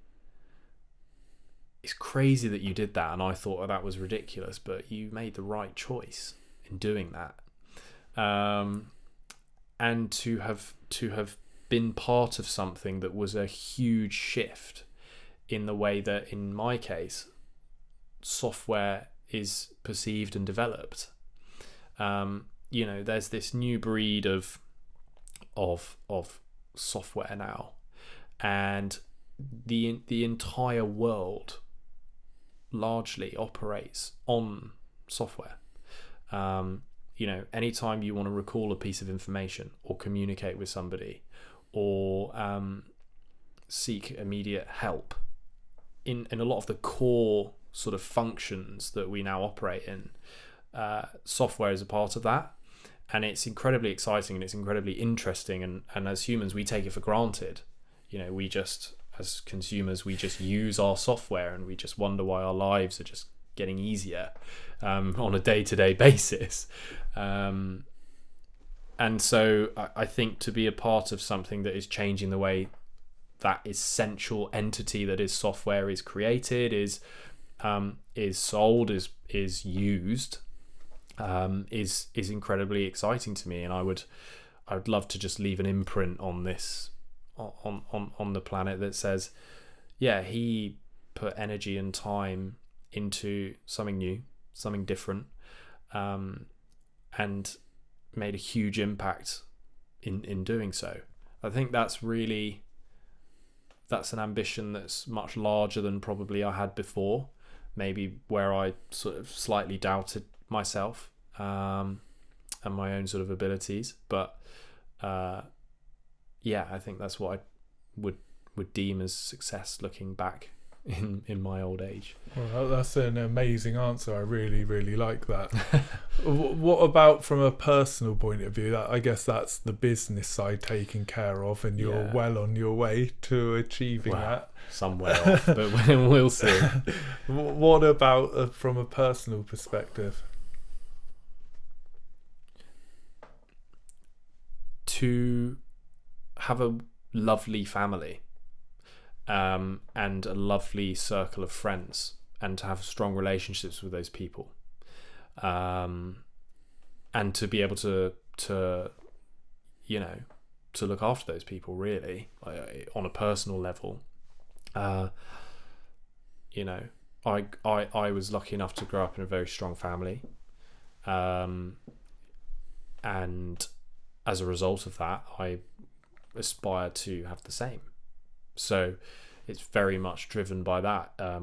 it's crazy that you did that and I thought that was ridiculous, but you made the right choice in doing that, and to have been part of something that was a huge shift in the way that, in my case, software is perceived and developed. There's this new breed of software now, and the entire world largely operates on software. Anytime you want to recall a piece of information or communicate with somebody or seek immediate help in a lot of the core sort of functions that we now operate in, software is a part of that, and it's incredibly exciting and it's incredibly interesting, and as humans we take it for granted. We just, as consumers, we just use our software and we just wonder why our lives are just getting easier on a day-to-day basis, and so I think to be a part of something that is changing the way that essential entity that is software is created, is sold, is used, is incredibly exciting to me. And I would love to just leave an imprint on this, on the planet, that says, yeah, he put energy and time into something new, something different, and made a huge impact in doing so. I think that's an ambition that's much larger than probably I had before, maybe where I sort of slightly doubted myself, and my own sort of abilities. But yeah, I think that's what I would deem as success looking back in my old age. Well, that's an amazing answer. I really, really like that. What about from a personal point of view? I guess that's the business side taken care of, and you're well on your way to achieving that. Somewhere off, but we'll see. What about from a personal perspective? To have a lovely family, and a lovely circle of friends, and to have strong relationships with those people, and to be able to look after those people, really, on a personal level. I was lucky enough to grow up in a very strong family, and as a result of that, I aspire to have the same. So it's very much driven by that. I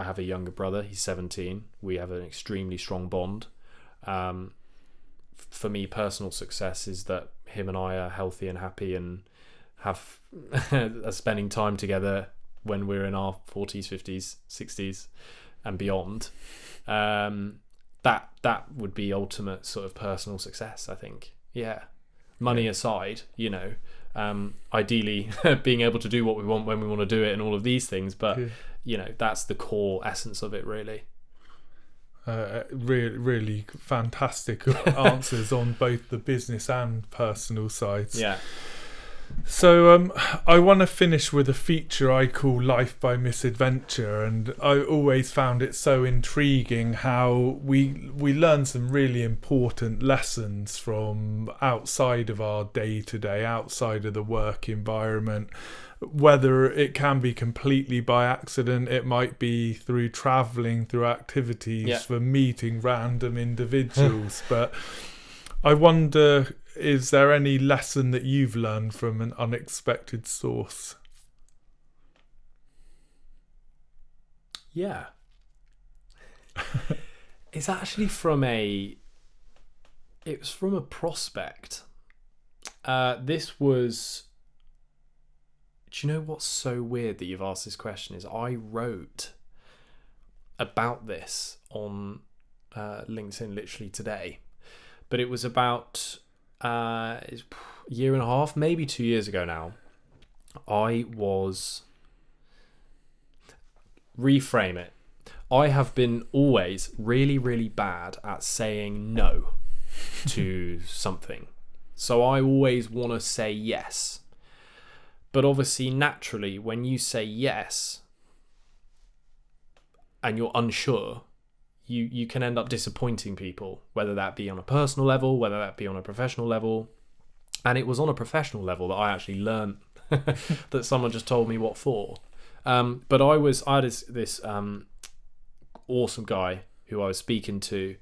have a younger brother. He's 17. We have an extremely strong bond. For me, personal success is that him and I are healthy and happy, and have are spending time together when we're in our 40s, 50s, 60s, and beyond. That would be ultimate sort of personal success, I think. Yeah. Money aside, ideally being able to do what we want when we want to do it, and all of these things, but that's the core essence of it, really. Really fantastic answers on both the business and personal sides. Yeah. So I want to finish with a feature I call Life by Misadventure, and I always found it so intriguing how we learn some really important lessons from outside of our day-to-day, outside of the work environment, whether it can be completely by accident, it might be through travelling, through activities, for meeting random individuals. But I wonder, is there any lesson that you've learned from an unexpected source? Yeah. It's actually from a prospect. This was... Do you know what's so weird that you've asked this question is I wrote about this on LinkedIn literally today. But it was about a year and a half, maybe 2 years ago now. Reframe it. I have been always really, really bad at saying no to something. So I always want to say yes. But obviously, naturally, when you say yes and you're unsure, you can end up disappointing people, whether that be on a personal level, whether that be on a professional level. And it was on a professional level that I actually learned that someone just told me what for. But I had this awesome guy who I was speaking to,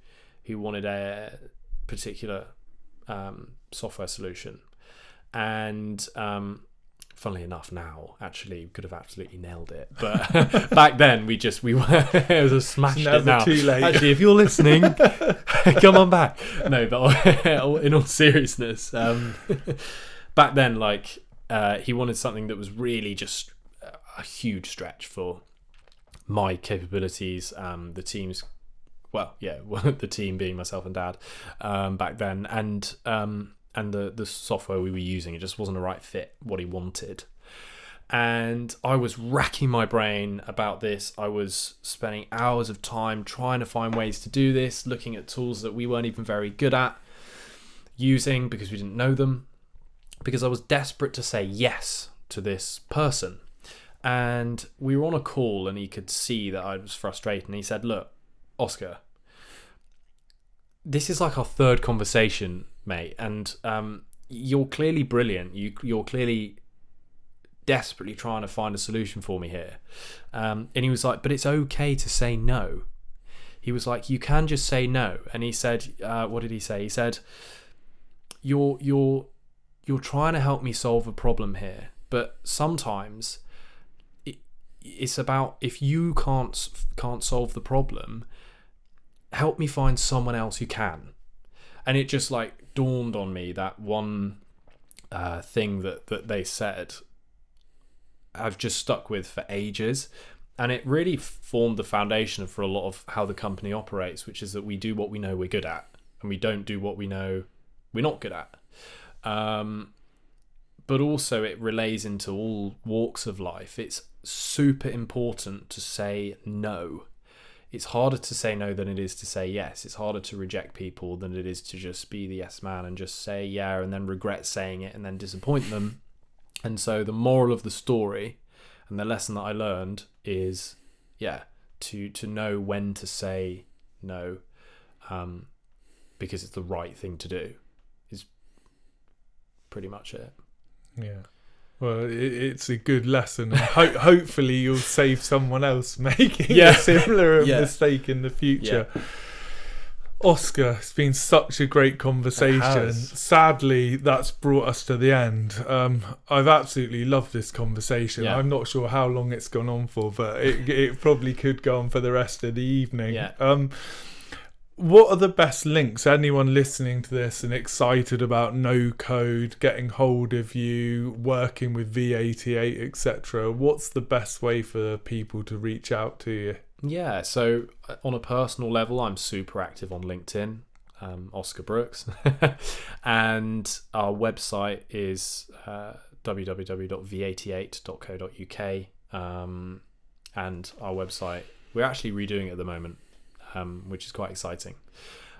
who wanted a particular software solution. And funnily enough, now actually could have absolutely nailed it, but back then we it was smashed it now. Too late. Actually, if you're listening, come on back. No, but in all seriousness, back then, he wanted something that was really just a huge stretch for my capabilities. The team's, the team being myself and Dad, back then, and the software we were using, it just wasn't a right fit, what he wanted. And I was racking my brain about this. I was spending hours of time trying to find ways to do this, looking at tools that we weren't even very good at using because we didn't know them, because I was desperate to say yes to this person. And we were on a call and he could see that I was frustrated. And he said, look, Oscar, this is like our third conversation, mate. And you're clearly brilliant. You're clearly desperately trying to find a solution for me here. And he was like, but it's okay to say no. He was like, you can just say no. And he said, what did he say? He said, you're trying to help me solve a problem here. But sometimes it's about, if you can't solve the problem, help me find someone else who can. And it just like dawned on me that one thing that they said I've just stuck with for ages. And it really formed the foundation for a lot of how the company operates, which is that we do what we know we're good at, and we don't do what we know we're not good at. But also it relays into all walks of life. It's super important to say no. It's harder to say no than it is to say yes. It's harder to reject people than it is to just be the yes man and just say yeah and then regret saying it and then disappoint them. And so the moral of the story and the lesson that I learned is, to know when to say no, because it's the right thing to do, is pretty much it. Yeah. Well, it's a good lesson. And hopefully you'll save someone else making a similar mistake in the future. Yeah. Oscar, it's been such a great conversation. Sadly, that's brought us to the end. I've absolutely loved this conversation. Yeah. I'm not sure how long it's gone on for, but it probably could go on for the rest of the evening. Yeah. What are the best links? Anyone listening to this and excited about no code, getting hold of you, working with V88, etc., what's the best way for people to reach out to you? Yeah, so on a personal level, I'm super active on LinkedIn, Oscar Brooks, and our website is www.v88.co.uk, and our website, we're actually redoing it at the moment, which is quite exciting.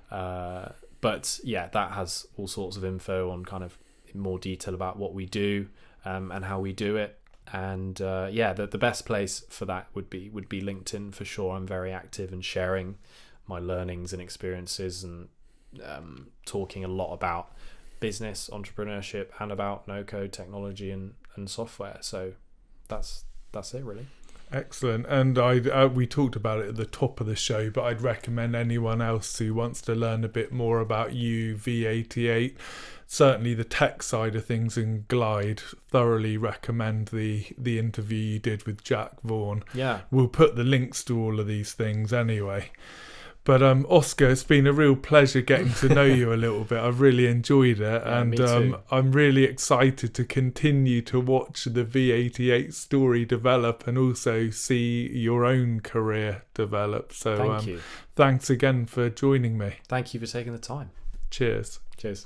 But yeah, that has all sorts of info on kind of in more detail about what we do and how we do it. And the best place for that would be LinkedIn for sure. I'm very active in sharing my learnings and experiences and talking a lot about business, entrepreneurship, and about no-code technology and software. So that's it really. Excellent. And we talked about it at the top of the show, but I'd recommend anyone else who wants to learn a bit more about you, V88, certainly the tech side of things in Glide, thoroughly recommend the interview you did with Jack Vaughn. Yeah. We'll put the links to all of these things anyway. But Oscar, it's been a real pleasure getting to know you a little bit. I've really enjoyed it. Yeah, and me too. I'm really excited to continue to watch the V88 story develop and also see your own career develop. So thank you. Thanks again for joining me. Thank you for taking the time. Cheers. Cheers.